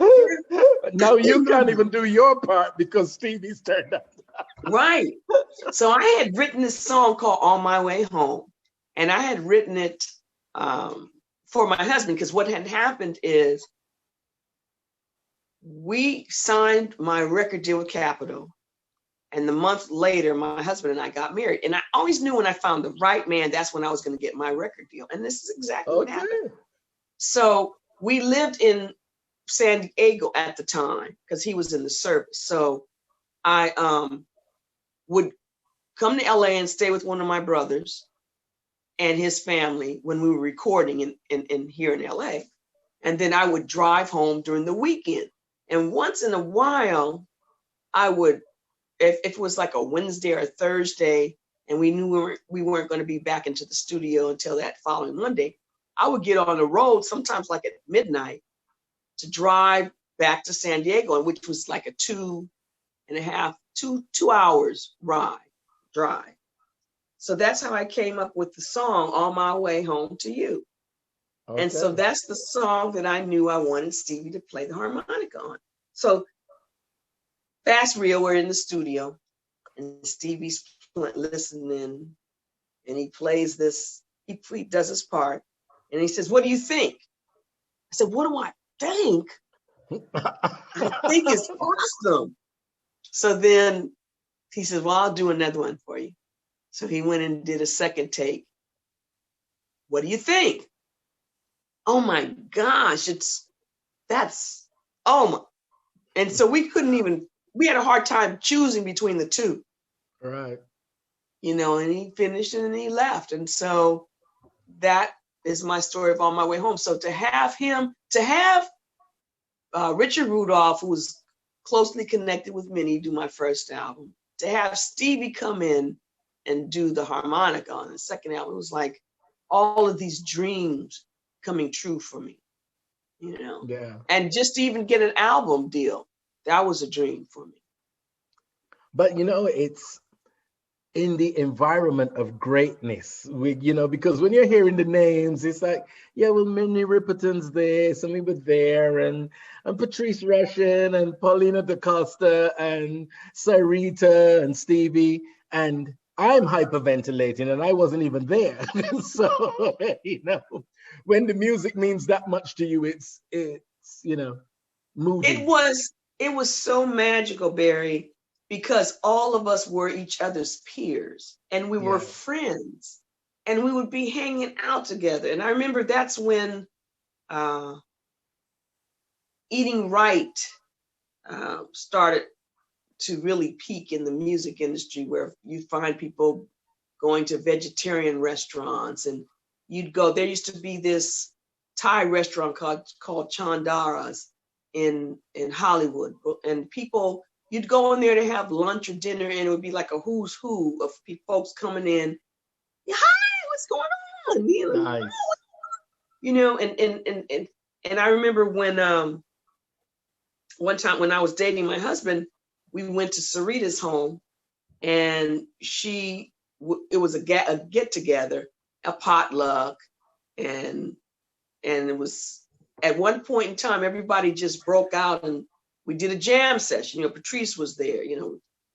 No, you can't even do your part because Stevie's turned up. Right. So I had written this song called On My Way Home, and I had written it for my husband, because what had happened is we signed my record deal with Capitol, and the month later, my husband and I got married. And I always knew when I found the right man, that's when I was going to get my record deal. And this is exactly what happened. So we lived in San Diego at the time because he was in the service. So I would come to LA and stay with one of my brothers and his family when we were recording in here in LA. And then I would drive home during the weekend. And once in a while, I would, if it was like a Wednesday or a Thursday, and we knew we weren't going to be back into the studio until that following Monday, I would get on the road sometimes like at midnight to drive back to San Diego, which was like a 2 hours drive. So that's how I came up with the song On My Way Home to You. Okay. And so that's the song that I knew I wanted Stevie to play the harmonica on. So fast reel, we're in the studio, and Stevie's listening, and he plays this, he does his part, and he says, what do you think? I said, what do I think? I think it's awesome. So then he says, well, I'll do another one for you. So he went and did a second take. What do you think? Oh my gosh, and so we had a hard time choosing between the two. Right. And he finished and then he left. And so that is my story of On My Way Home. So to have Richard Rudolph, who was closely connected with Minnie, do my first album, to have Stevie come in and do the harmonica on the second album, it was like all of these dreams coming true for me, Yeah. And just to even get an album deal, that was a dream for me. But it's in the environment of greatness, because when you're hearing the names, it's like, yeah, well, Minnie Riperton's there, somebody was there, and Patrice Rushen and Paulina DaCosta and Sarita and Stevie, and I'm hyperventilating and I wasn't even there. So, when the music means that much to you, it's moving. It was so magical, Barrie, because all of us were each other's peers, and we were friends, and we would be hanging out together. And I remember that's when eating right started to really peak in the music industry, where you find people going to vegetarian restaurants, and you'd go, there used to be this Thai restaurant called Chandara's in Hollywood, and people, you'd go in there to have lunch or dinner, and it would be like a who's who of folks coming in. Hi, what's going on? Nice. And I remember when one time when I was dating my husband, we went to Sarita's home, and it was a get together, a potluck, and it was at one point in time everybody just broke out and we did a jam session. Patrice was there,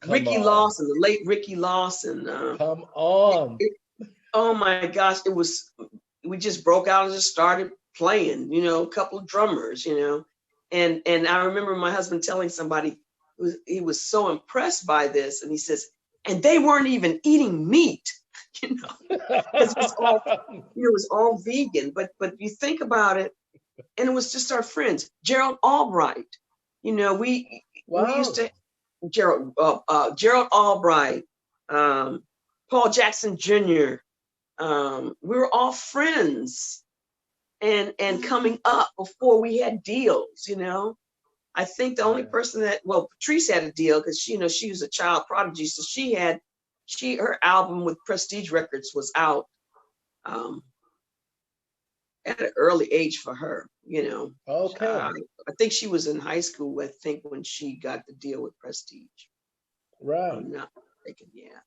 Ricky Lawson, the late Ricky Lawson. Come on. Oh my gosh, we just broke out and just started playing, a couple of drummers, and I remember my husband telling somebody, he was so impressed by this, and he says, and they weren't even eating meat. you know, because it was all, you know, it was all vegan. But you think about it, and it was just our friends. Gerald Albright, you know, we used to Gerald Albright, Paul Jackson Jr. We were all friends, and coming up before we had deals, you know. I think the only person that, well, Patrice had a deal because she, you know, she was a child prodigy, so her album with Prestige Records was out at an early age for her, you know. Okay. I think she was in high school, I think, when she got the deal with Prestige. Right. I'm not mistaken, yeah.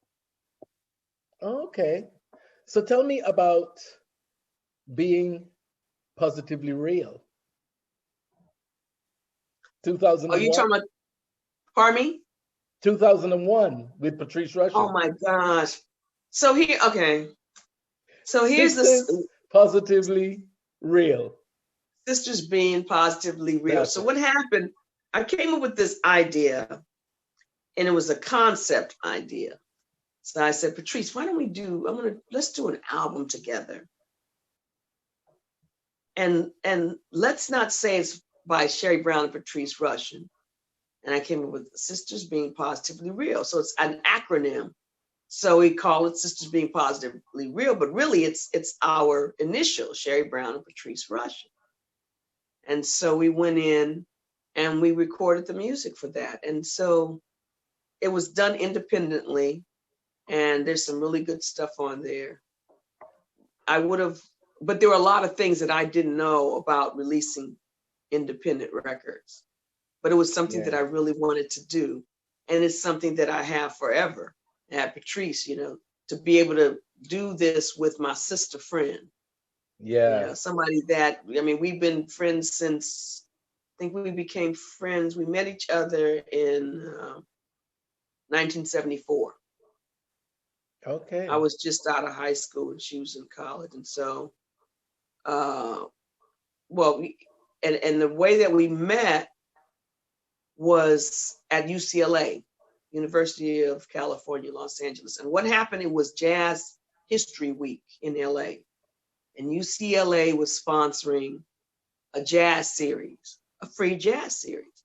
Okay. So tell me about Being Positively Real. 2001. Oh, you talking about, pardon me? 2001 with Patrice Rushen. Oh my gosh. So here, okay. So here's Sisters this. Positively Real. Sisters Being Positively Real. That's so it. what happened, I came up with this idea, and it was a concept idea. So I said, Patrice, why don't we let's do an album together. And let's not say it's by Sheree Brown and Patrice Rushen. And I came up with Sisters Being Positively Real. So it's an acronym. So we call it Sisters Being Positively Real, but really it's our initial, Sheree Brown and Patrice Rushen. And so we went in and we recorded the music for that. And so it was done independently, and there's some really good stuff on there. But there were a lot of things that I didn't know about releasing independent records. But it was something that I really wanted to do. And it's something that I have forever. At Patrice, you know, to be able to do this with my sister friend. Yeah. You know, somebody that, I mean, we've been friends since, I think we became friends. We met each other in 1974. Okay. I was just out of high school and she was in college. And so, and the way that we met was at UCLA, University of California, Los Angeles. And what happened, it was Jazz History Week in LA. And UCLA was sponsoring a jazz series, a free jazz series.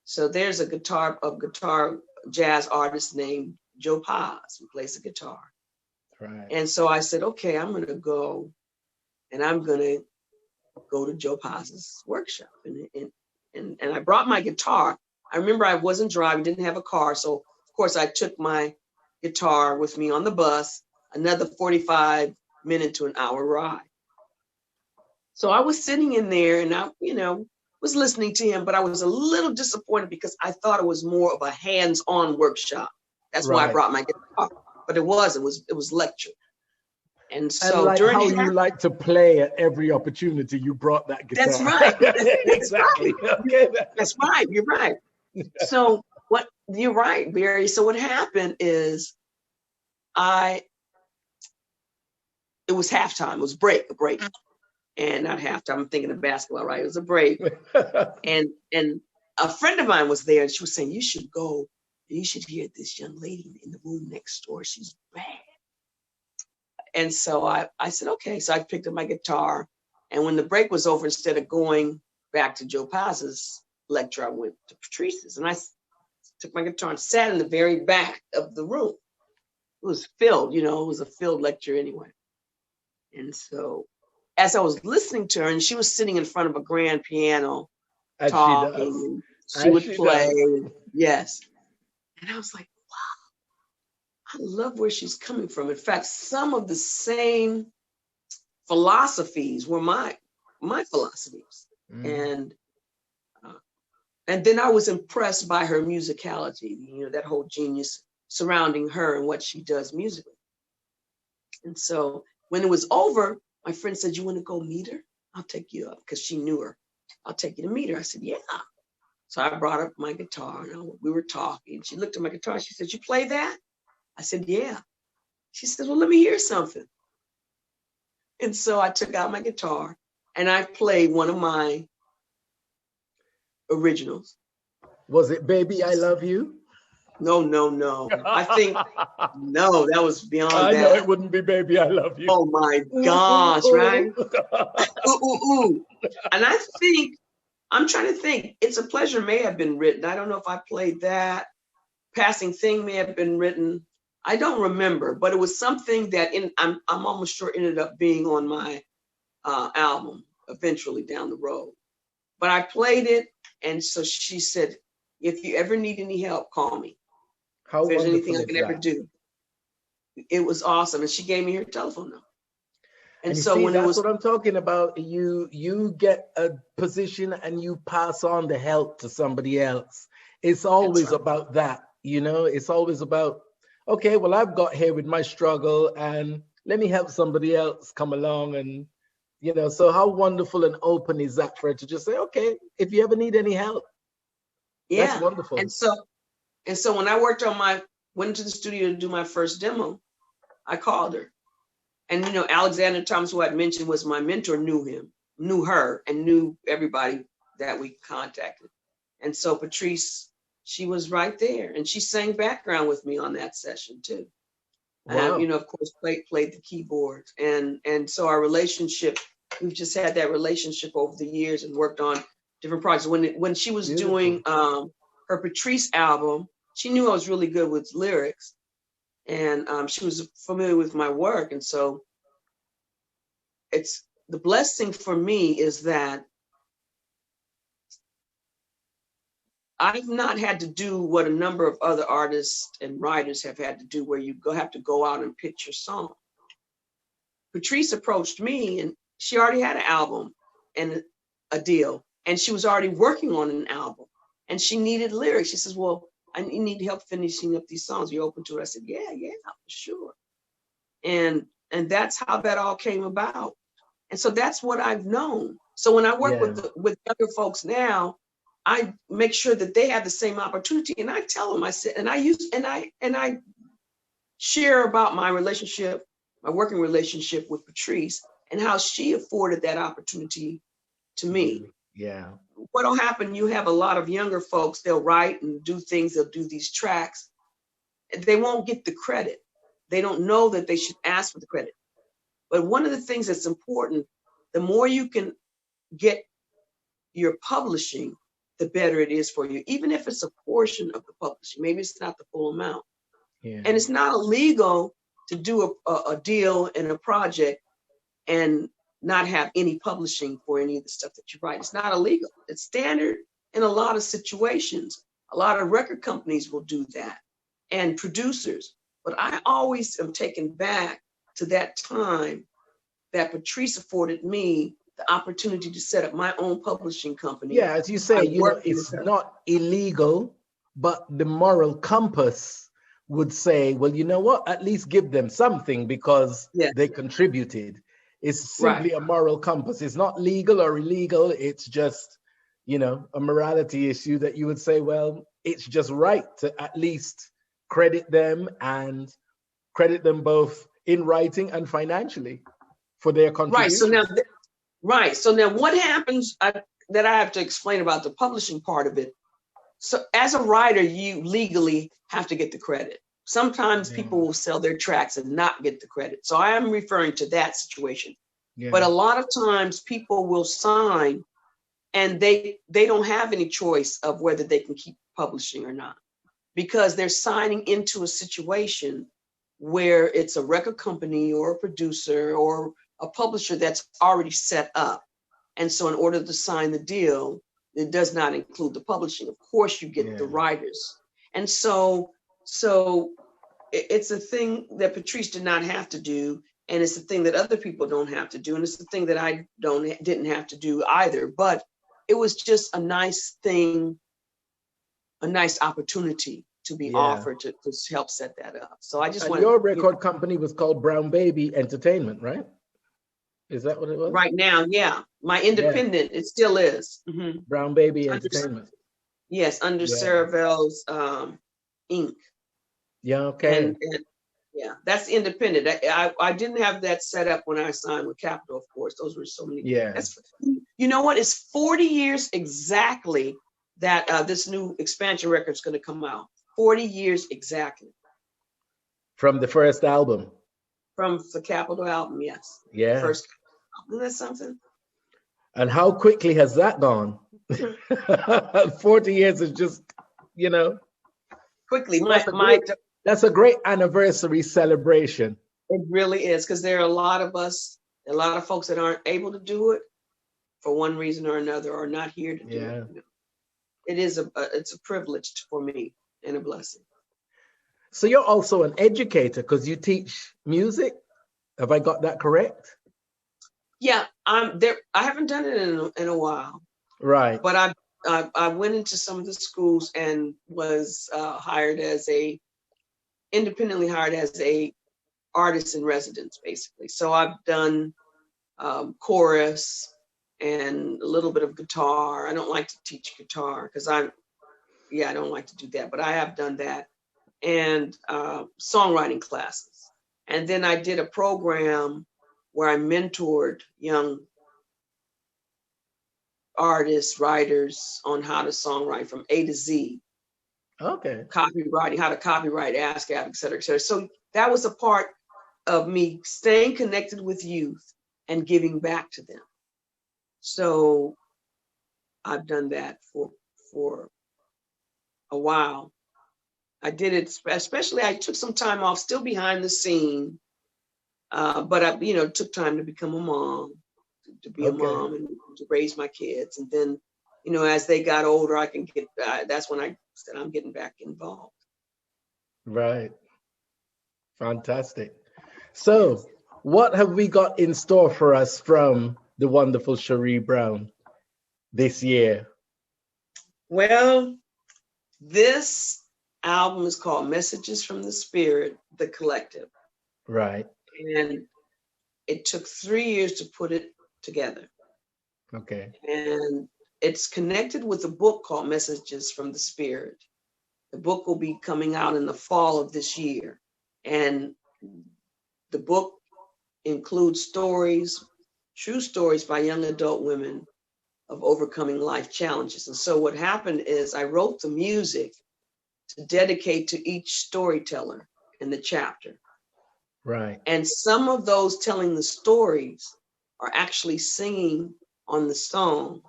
So there's a guitar jazz artist named Joe Paz who plays the guitar. Right. And so I said, okay, I'm going to go to Joe Paz's workshop. And I brought my guitar. I remember I wasn't driving, didn't have a car. So of course I took my guitar with me on the bus, another 45 minute to an hour ride. So I was sitting in there and I, you know, was listening to him, but I was a little disappointed because I thought it was more of a hands-on workshop. That's why I brought my guitar, but it was lecture. And so like during how you like to play at every opportunity, you brought that guitar. That's right. Exactly. Okay. That's right. You're right. So you're right, Barry. So what happened is it was halftime. It was a break. And not halftime, I'm thinking of basketball, right? It was a break. and a friend of mine was there and she was saying, you should go, you should hear this young lady in the room next door. She's bad. And so I said, okay. So I picked up my guitar. And when the break was over, instead of going back to Joe Paz's lecture, I went to Patrice's. And I took my guitar and sat in the very back of the room. It was filled, you know, it was a filled lecture anyway. And so as I was listening to her, and she was sitting in front of a grand piano, as talking, she would play. Yes. And I was like, wow, I love where she's coming from. In fact, some of the same philosophies were my philosophies. And then I was impressed by her musicality, you know, that whole genius surrounding her and what she does musically. And so when it was over, my friend said, you want to go meet her? I'll take you up, because she knew her. I'll take you to meet her. I said, yeah. So I brought up my guitar and we were talking. She looked at my guitar. She said, you play that? I said, yeah. She said, well, let me hear something. And so I took out my guitar and I played one of my originals. Was it Baby, I Love You? No. I think, no, that was beyond I that. know it wouldn't be Baby I Love You. Oh my gosh, right? Ooh. And I'm trying to think, It's a Pleasure may have been written. I don't know if I played that. Passing Thing may have been written. I don't remember, but it was something that I'm almost sure ended up being on my album eventually down the road. But I played it, and so she said, if you ever need any help, call me. How If there's wonderful anything I is can ever that? do. It was awesome. And she gave me her telephone number. And you so see, when it that's was, what I'm talking about. You get a position and you pass on the help to somebody else. It's that's always right. about that, you know. It's always about, okay, well, I've got here with my struggle, and let me help somebody else come along, and you know. So how wonderful and open is that for her to just say, okay, if you ever need any help, that's Yeah. wonderful. And so when I went to the studio to do my first demo, I called her. And Alexander Thomas, who I'd mentioned was my mentor, knew her, and knew everybody that we contacted. And so Patrice, she was right there, and she sang background with me on that session too. Wow. Of course, played the keyboards, and so our relationship, we've just had that relationship over the years and worked on different projects. When she was Beautiful. doing her Patrice album, she knew I was really good with lyrics, and she was familiar with my work, and so it's the blessing for me is that I've not had to do what a number of other artists and writers have had to do, where you have to go out and pitch your song. Patrice approached me, and she already had an album and a deal, and she was already working on an album, and she needed lyrics. She says, well, I need help finishing up these songs. Are you open to it? I said, yeah, sure. And that's how that all came about. And so that's what I've known. So when I work Yeah. with younger folks now, I make sure that they have the same opportunity. And I tell them, I said, and I share about my relationship, my working relationship with Patrice, and how she afforded that opportunity to me. Yeah. What'll happen, you have a lot of younger folks, they'll write and do things, they'll do these tracks. They won't get the credit. They don't know that they should ask for the credit. But one of the things that's important, the more you can get your publishing, the better it is for you, even if it's a portion of the publishing. Maybe it's not the full amount. Yeah. And it's not illegal to do a deal and a project and not have any publishing for any of the stuff that you write. It's not illegal. It's standard in a lot of situations. A lot of record companies will do that, and producers. But I always am taken back to that time that Patrice afforded me the opportunity to set up my own publishing company. Yeah, as you by say, you know, working with it's her. not illegal, but the moral compass would say, well, you know what? At least give them something because Yes, they contributed. It's right. simply a moral compass. It's not legal or illegal. It's just, you know, a morality issue that you would say, well, it's just right to at least credit them, and credit them both in writing and financially for their Right. contribution. So now what happens that I have to explain about the publishing part of it. So as a writer, you legally have to get the credit. Sometimes Yeah. people will sell their tracks and not get the credit. So I am referring to that situation. Yeah. But a lot of times people will sign and they don't have any choice of whether they can keep publishing or not, because they're signing into a situation where it's a record company or a producer or a publisher that's already set up. And so in order to sign the deal, it does not include the publishing. Of course, you get the writers. And so it's a thing that Patrice did not have to do. And it's a thing that other people don't have to do. And it's the thing that I didn't have to do either. But it was just a nice thing, a nice opportunity to be offered to help set that up. So I just And wanted your to record company was called Brown Baby Entertainment, right? Is that what it was? right now, yeah. My independent, it still is. Mm-hmm. Brown Baby Entertainment. Yes, under Cerevel's Inc. Yeah, okay. And yeah, that's independent. I didn't have that set up when I signed with Capitol, of course. Those were so many. Yeah. You know what? It's 40 years exactly that this new expansion record is going to come out. 40 years exactly. From the first album. From the Capitol album, yes. Yeah. First album. Isn't that something? And how quickly has that gone? 40 years is just, you know. Quickly. That's a great anniversary celebration. It really is, because there are a lot of us, a lot of folks that aren't able to do it for one reason or another, or not here to do it. You know? It's a privilege for me and a blessing. So you're also an educator because you teach music. Have I got that correct? Yeah, I'm there. I haven't done it in a while. Right. But I went into some of the schools and was independently hired as a artist in residence, basically. So I've done chorus and a little bit of guitar. I don't like to teach guitar because I don't like to do that, but I have done that, and songwriting classes. And then I did a program where I mentored young artists, writers on how to songwrite from A to Z. Okay. Copywriting, how to copyright, ASCAP, et cetera, et cetera. So that was a part of me staying connected with youth and giving back to them. So I've done that for a while. I did it, especially I took some time off, still behind the scene, but I, took time to become a mom, to be a mom and to raise my kids. And then, as they got older, I can get, that's when I said I'm getting back involved. Right. Fantastic. So what have we got in store for us from the wonderful Sheree Brown this year? Well, this album is called Messages from the Spirit, The Collective. Right. And it took 3 years to put it together. Okay. And it's connected with a book called Messages from the Spirit. The book will be coming out in the fall of this year. And the book includes stories, true stories by young adult women of overcoming life challenges. And so what happened is I wrote the music to dedicate to each storyteller in the chapter. Right. And some of those telling the stories are actually singing on the song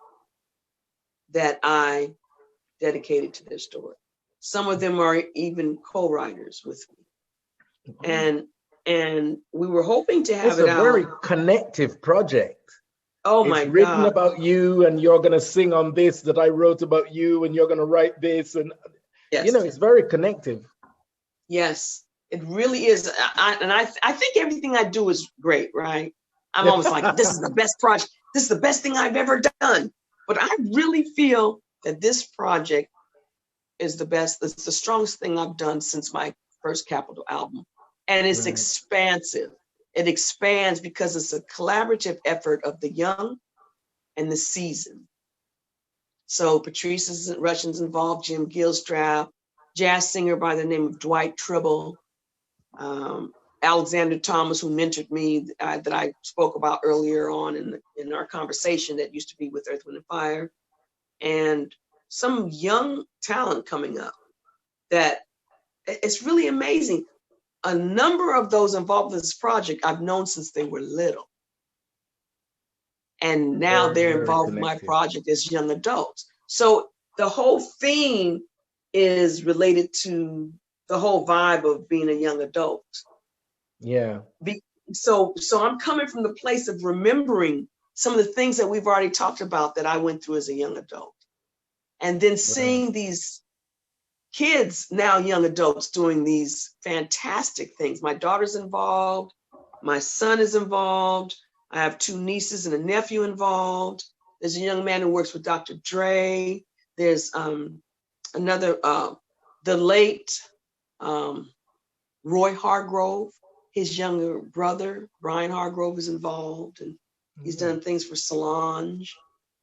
that I dedicated to their story. Some of them are even co-writers with me. And we were hoping to have it's a very connective project. Oh my God. It's written about you, and you're going to sing on this that I wrote about you, and you're going to write this. And, yes. It's very connective. Yes, it really is. I think everything I do is great, right? I'm almost like, this is the best project. This is the best thing I've ever done. But I really feel that this project is the best. It's the strongest thing I've done since my first Capitol album. And it's expansive. It expands because it's a collaborative effort of the young and the seasoned. So Patrice Russian's involved, Jim Gilstrap, jazz singer by the name of Dwight Tribble, Alexander Thomas, who mentored me, that I spoke about earlier on in our conversation that used to be with Earth, Wind and Fire, and some young talent coming up that it's really amazing. A number of those involved in this project I've known since they were little. And now they're involved in my project as young adults. So the whole theme is related to the whole vibe of being a young adult. Yeah. So I'm coming from the place of remembering some of the things that we've already talked about that I went through as a young adult. And then seeing these kids, now young adults, doing these fantastic things. My daughter's involved. My son is involved. I have 2 nieces and a nephew involved. There's a young man who works with Dr. Dre. There's another, the late Roy Hargrove, his younger brother, Brian Hargrove, is involved. And he's done things for Solange.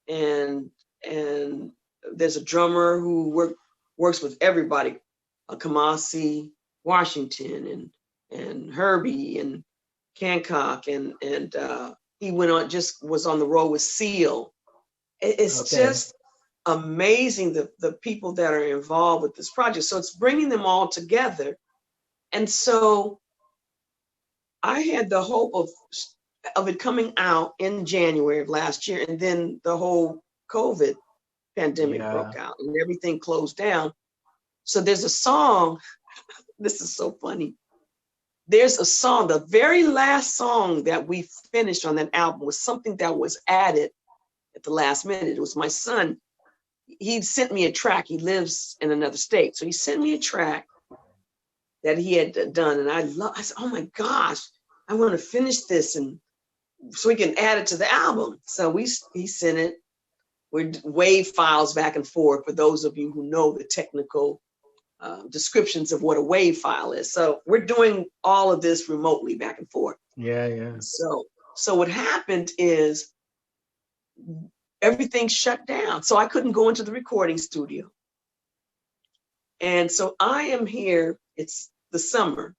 And there's a drummer who works with everybody, Kamasi Washington and Herbie and Hancock, and he was on the road with Seal. It's just amazing, the people that are involved with this project. So it's bringing them all together. And so I had the hope of it coming out in January of last year, and then the whole COVID pandemic broke out and everything closed down. So there's a song, this is so funny. There's a song, the very last song that we finished on that album was something that was added at the last minute. It was my son. He sent me a track. He lives in another state. So he sent me a track that he had done. And I said, oh my gosh, I want to finish this and so we can add it to the album. So he sent it. We're wave files back and forth for those of you who know the technical descriptions of what a wave file is. So we're doing all of this remotely back and forth. Yeah. So what happened is everything shut down. So I couldn't go into the recording studio. And so I am here, it's the summer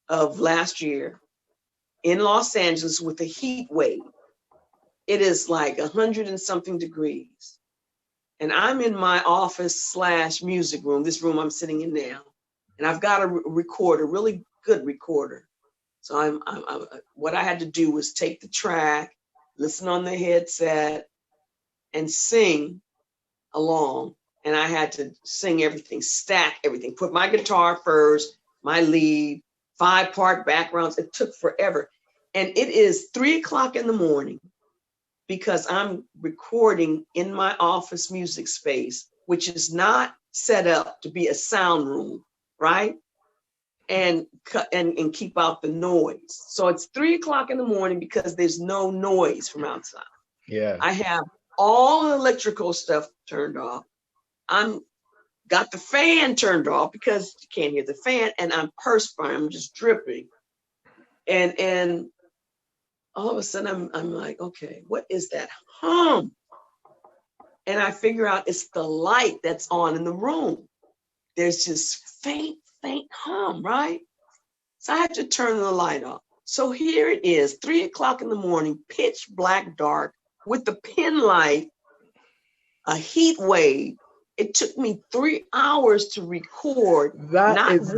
of last year in Los Angeles with a heat wave. It is like 100 and something degrees. And I'm in my office / music room, this room I'm sitting in now. And I've got a recorder, really good recorder. So what I had to do was take the track, listen on the headset, and sing along. And I had to sing everything, stack everything, put my guitar first, my lead, 5-part backgrounds. It took forever. And it is 3:00 in the morning because I'm recording in my office music space, which is not set up to be a sound room, right? And keep out the noise. So it's 3:00 in the morning because there's no noise from outside. Yeah. I have all the electrical stuff turned off. I'm got the fan turned off because you can't hear the fan, and I'm perspiring, I'm just dripping. And all of a sudden I'm like, okay, what is that hum? And I figure out it's the light that's on in the room. There's just faint hum, right? So I had to turn the light off. So here it is, 3:00 in the morning, pitch black dark with the pin light, a heat wave. It took me 3 hours to record. That is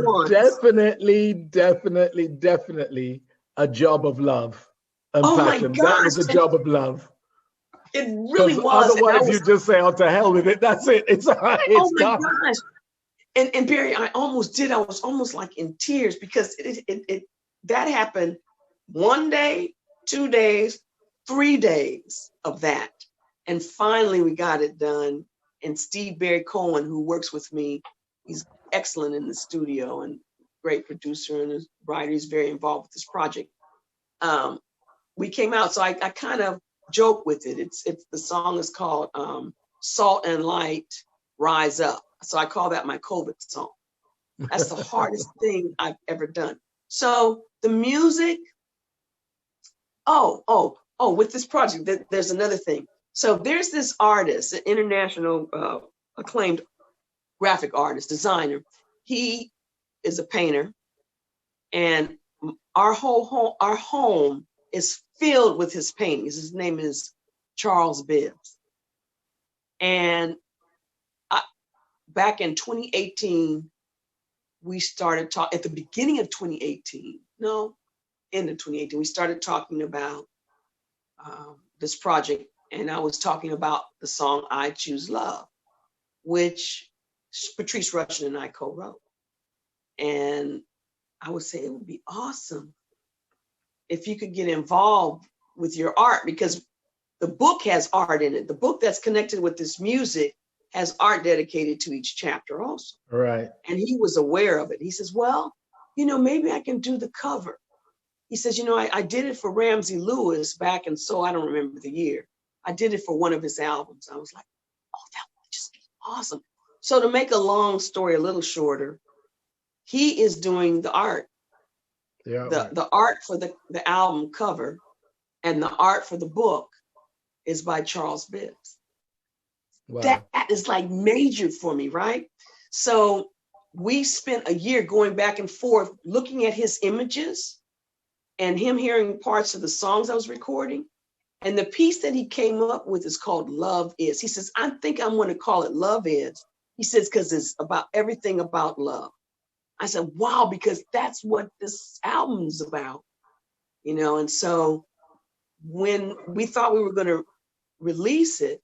definitely a job of love and passion. My gosh. That was a job of love. It really was. Otherwise, you just say, "Oh, to hell with it." That's it. It's done. Gosh. And Barry, I almost did. I was almost like in tears because that happened 1 day, 2 days, 3 days of that. And finally we got it done. And Steve Barry Cohen, who works with me, he's excellent in the studio and great producer and a writer. He's very involved with this project. We came out, so I kind of joke with it. It's the song is called Salt and Light, Rise Up. So I call that my COVID song. That's the hardest thing I've ever done. So the music, with this project, there's another thing. So there's this artist, an international acclaimed graphic artist, designer. He is a painter, and our home is filled with his paintings. His name is Charles Bibbs. And back in 2018, we started talking, at the beginning of 2018, end of 2018, we started talking about this project. And I was talking about the song I Choose Love, which Patrice Rushen and I co-wrote. And I would say it would be awesome if you could get involved with your art, because the book has art in it. The book that's connected with this music has art dedicated to each chapter also. Right. And he was aware of it. He says, well, maybe I can do the cover. He says, I did it for Ramsey Lewis back in, so I don't remember the year. I did it for one of his albums. I was like, oh, that would just be awesome. So to make a long story a little shorter, he is doing the art. Yeah. The art for the album cover and the art for the book is by Charles Bibbs. Wow. That is like major for me, right? So we spent a year going back and forth looking at his images and him hearing parts of the songs I was recording. And the piece that he came up with is called Love Is. He says, I think I'm going to call it Love Is. He says, because it's about everything about love. I said, wow, because that's what this album's about, you know? And so when we thought we were going to release it,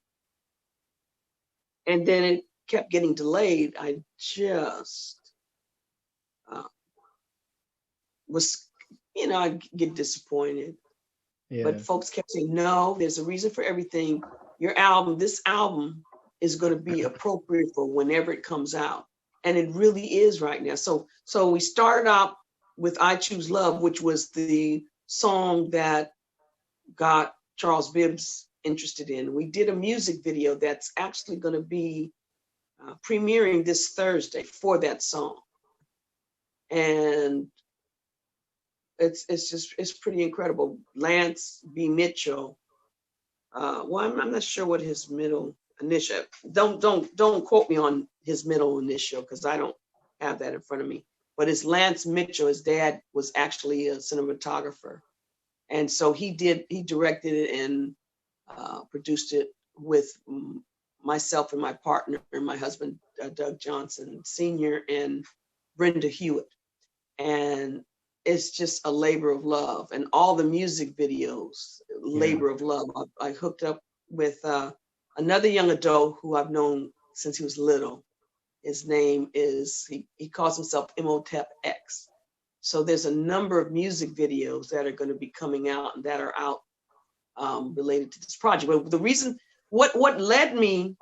and then it kept getting delayed, I just was, you know, I get disappointed. Yeah. But folks kept saying, no, there's a reason for everything. Your album, this album is going to be appropriate for whenever it comes out. And it really is right now. So we started out with I Choose Love, which was the song that got Charles Bibbs interested in. We did a music video that's actually going to be premiering this Thursday for that song. And it's pretty incredible. Lance B. Mitchell. Well, I'm not sure what his middle initial. Don't quote me on his middle initial because I don't have that in front of me. But it's Lance Mitchell. His dad was actually a cinematographer, and so he directed it and produced it with myself and my partner and my husband Doug Johnson Sr. and Brenda Hewitt, and it's just a labor of love. And all the music videos, labor of love. I hooked up with another young adult who I've known since he was little. His name is, he calls himself Imhotep X. So there's a number of music videos that are going to be coming out and that are out related to this project. But the reason, what led me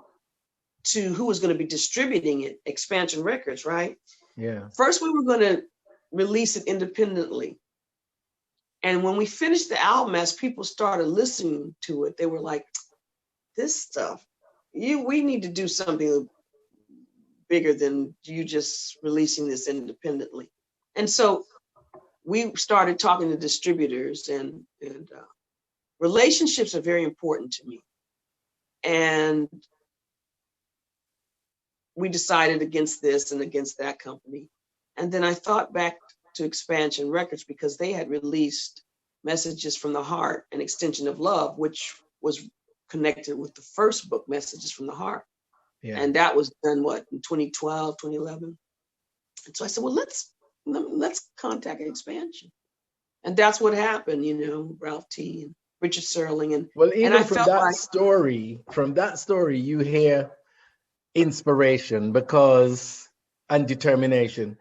to who was going to be distributing it, Expansion Records, right? Yeah. First, we were going to release it independently. And when we finished the album, as people started listening to it, they were like, this stuff, we need to do something bigger than you just releasing this independently. And so we started talking to distributors, and relationships are very important to me. And we decided against this and against that company. And then I thought back to Expansion Records because they had released Messages from the Heart, an extension of love, which was connected with the first book, Messages from the Heart. Yeah. And that was done, in 2012, 2011. And so I said, well, let's contact Expansion. And that's what happened, Ralph T. and Richard Serling. And well, even and I from felt that like, story, you hear inspiration and determination.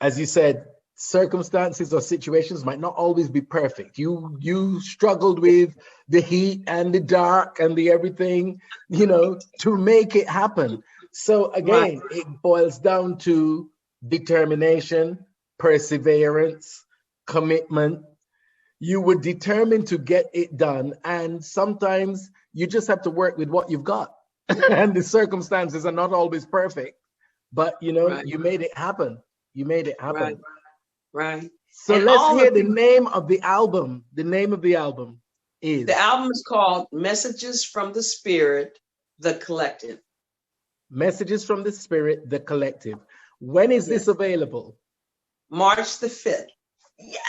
As you said, circumstances or situations might not always be perfect. You struggled with the heat and the dark and the everything, to make it happen. So again, It boils down to determination, perseverance, commitment. You were determined to get it done. And sometimes you just have to work with what you've got. And the circumstances are not always perfect, but you made it happen. You made it happen. Right. So and let's hear the name of the album. The name of the album is? The album is called Messages from the Spirit, The Collective. Messages from the Spirit, The Collective. When is this available? March the 5th. Yeah!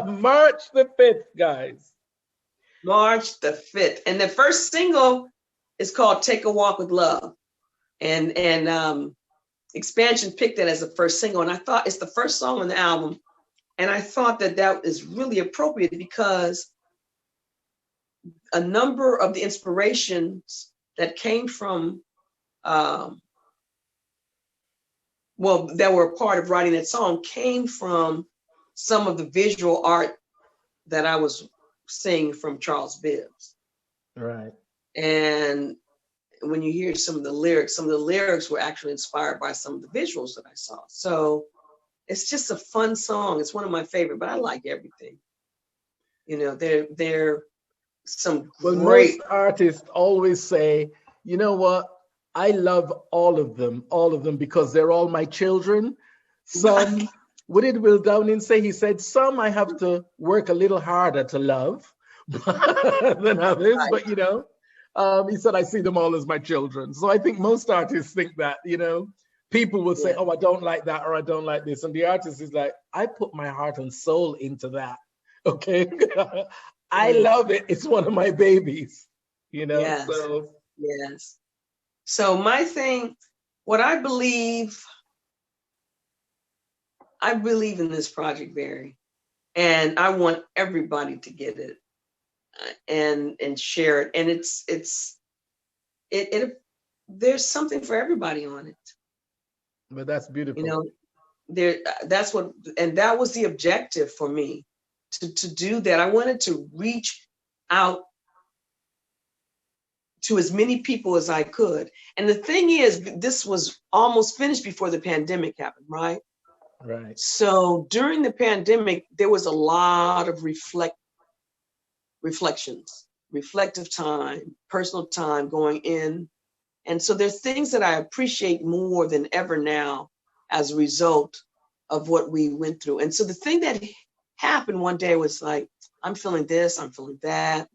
March the 5th, guys. March the 5th. And the first single is called Take a Walk with Love. And Expansion picked it as the first single. And I thought it's the first song on the album. And I thought that is really appropriate because a number of the inspirations that came from, that were a part of writing that song came from some of the visual art that I was seeing from Charles Bibbs. Right. And when you hear some of the lyrics were actually inspired by some of the visuals that I saw. So it's just a fun song. It's one of my favorite, but I like everything. They're some great. Most artists always say, you know what? I love all of them because they're all my children. Some, what did Will Downing say? He said, some I have to work a little harder to love than others, but he said, I see them all as my children. So I think most artists think that, people will say, oh, I don't like that, or I don't like this. And the artist is like, I put my heart and soul into that. Okay. I love it. It's one of my babies, you know. Yes. So Yes. So my thing, what I believe in this project, Barry, and I want everybody to get it and share it. And it there's something for everybody on it. but that's beautiful. You know, that's what, and that was the objective for me to do that. I wanted to reach out to as many people as I could. And the thing is, this was almost finished before the pandemic happened, right? Right. So during the pandemic, there was a lot of reflections, reflective time, personal time going in. And so there's things that I appreciate more than ever now as a result of what we went through. And so the thing that happened one day was like, I'm feeling this, I'm feeling that.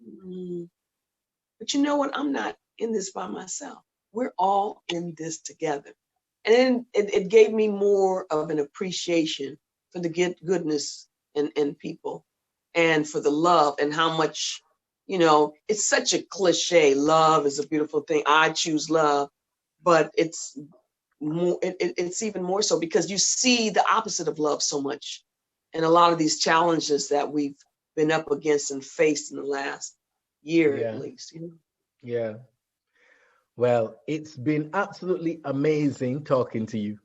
But you know what? I'm not in this by myself. We're all in this together. And then it gave me more of an appreciation for the goodness in people and for the love and how much, you know, it's such a cliche. Love is a beautiful thing. I choose love, but it's more, it's even more so because you see the opposite of love so much. And a lot of these challenges that we've been up against and faced in the last year at least, you know. Yeah. Well, it's been absolutely amazing talking to you.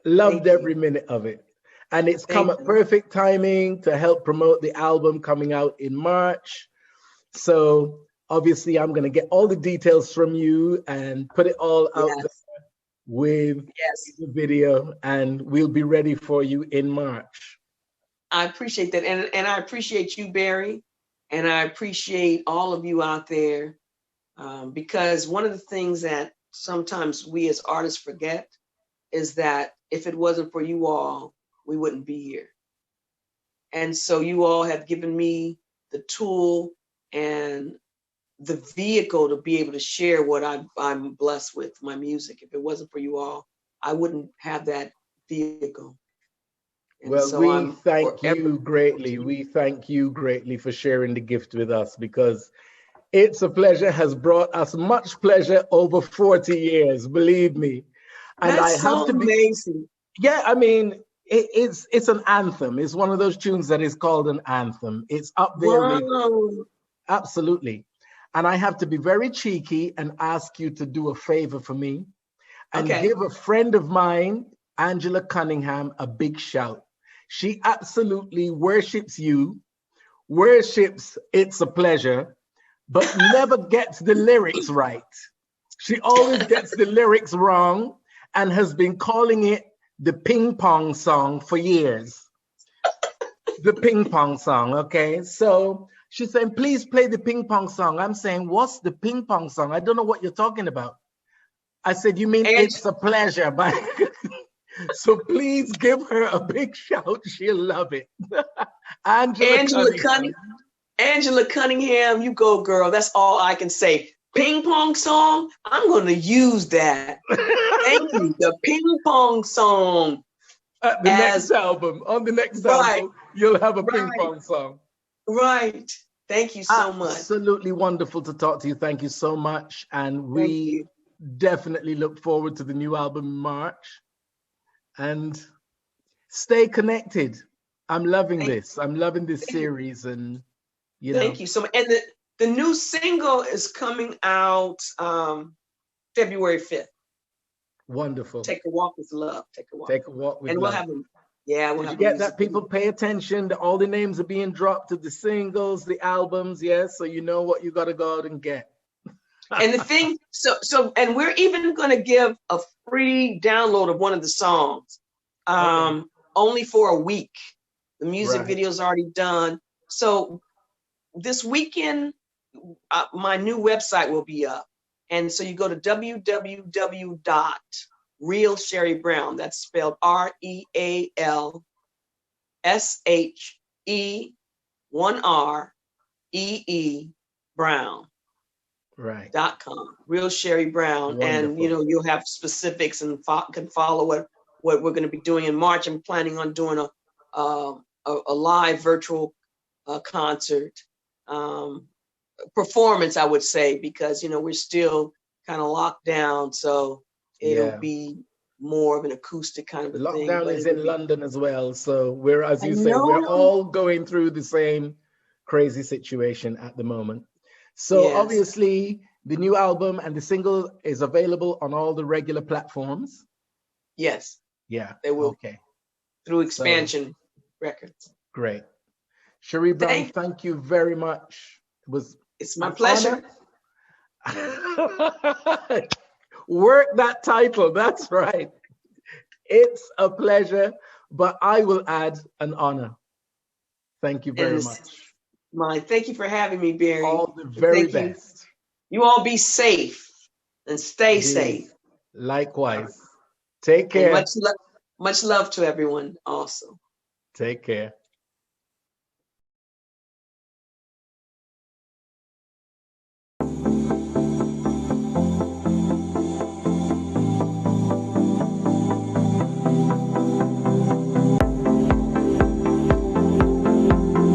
Loved every minute of it. And it's come at perfect timing to help promote the album coming out in March. So obviously I'm going to get all the details from you and put it all out there with the video, and we'll be ready for you in March. I appreciate that. And I appreciate you, Barry. And I appreciate all of you out there. Because one of the things that sometimes we as artists forget is that if it wasn't for you all, we wouldn't be here. And so you all have given me the tool and the vehicle to be able to share what I'm blessed with, my music. If it wasn't for you all, I wouldn't have that vehicle. And well, so we thank you greatly. We thank you greatly for sharing the gift with us, because It's a Pleasure has brought us much pleasure over 40 years, believe me. And that's I have so to be amazing. Yeah, I mean, it's an anthem. It's one of those tunes that is called an anthem. It's up there with, absolutely. And I have to be very cheeky and ask you to do a favor for me and give a friend of mine, Angela Cunningham, a big shout. She absolutely worships you, worships It's a Pleasure, but never gets the lyrics right. She always gets the lyrics wrong and has been calling it the ping pong song for years. The ping pong song, okay? So she's saying, please play the ping pong song. I'm saying, what's the ping pong song? I don't know what you're talking about. I said, you mean It's a Pleasure? But so please give her a big shout. She'll love it. Angela Cunningham, you go, girl. That's all I can say. Ping pong song, I'm going to use that. Thank you. The ping pong song. At the next album, on the next album, you'll have a ping pong song. Right. Thank you so much. Absolutely wonderful to talk to you. Thank you so much. And we definitely look forward to the new album in March. And stay connected. I'm loving this. I'm loving this series. And, you know. Thank you so much. And the new single is coming out February 5th. Wonderful. Take a Walk with Love. Take a Walk. Take a Walk with Love. And we'll have them. Yeah, we'll have. You get that? People pay attention. All the names are being dropped to the singles, the albums. Yes, so you know what you got to go out and get. And the thing, and we're even going to give a free download of one of the songs, only for a week. The music video is already done. So this weekend, my new website will be up. And so you go to www.realsheree.brown. That's spelled REALSHE Brown. .com. Real Sheree Brown. Wonderful. And you know, you'll have specifics and can follow what we're going to be doing in March. I'm planning on doing a live virtual concert performance, I would say, because we're still kind of locked down, so it'll be more of an acoustic kind of the thing. lockdown is in London as well, so we're, as you say, know. we're all going through the same crazy situation at the moment. So Yes. obviously the new album and the single is available on all the regular platforms. Yes. Yeah. They will. Okay. Through Expansion Records. Great. Sheree Brown, thank you very much. It's my pleasure. Work that title. That's right. It's a pleasure, but I will add an honor. Thank you very much. Mine. Thank you for having me, Barrie. All the very best. You all be safe and stay safe. Likewise. Take care. And much love to everyone also. Take care.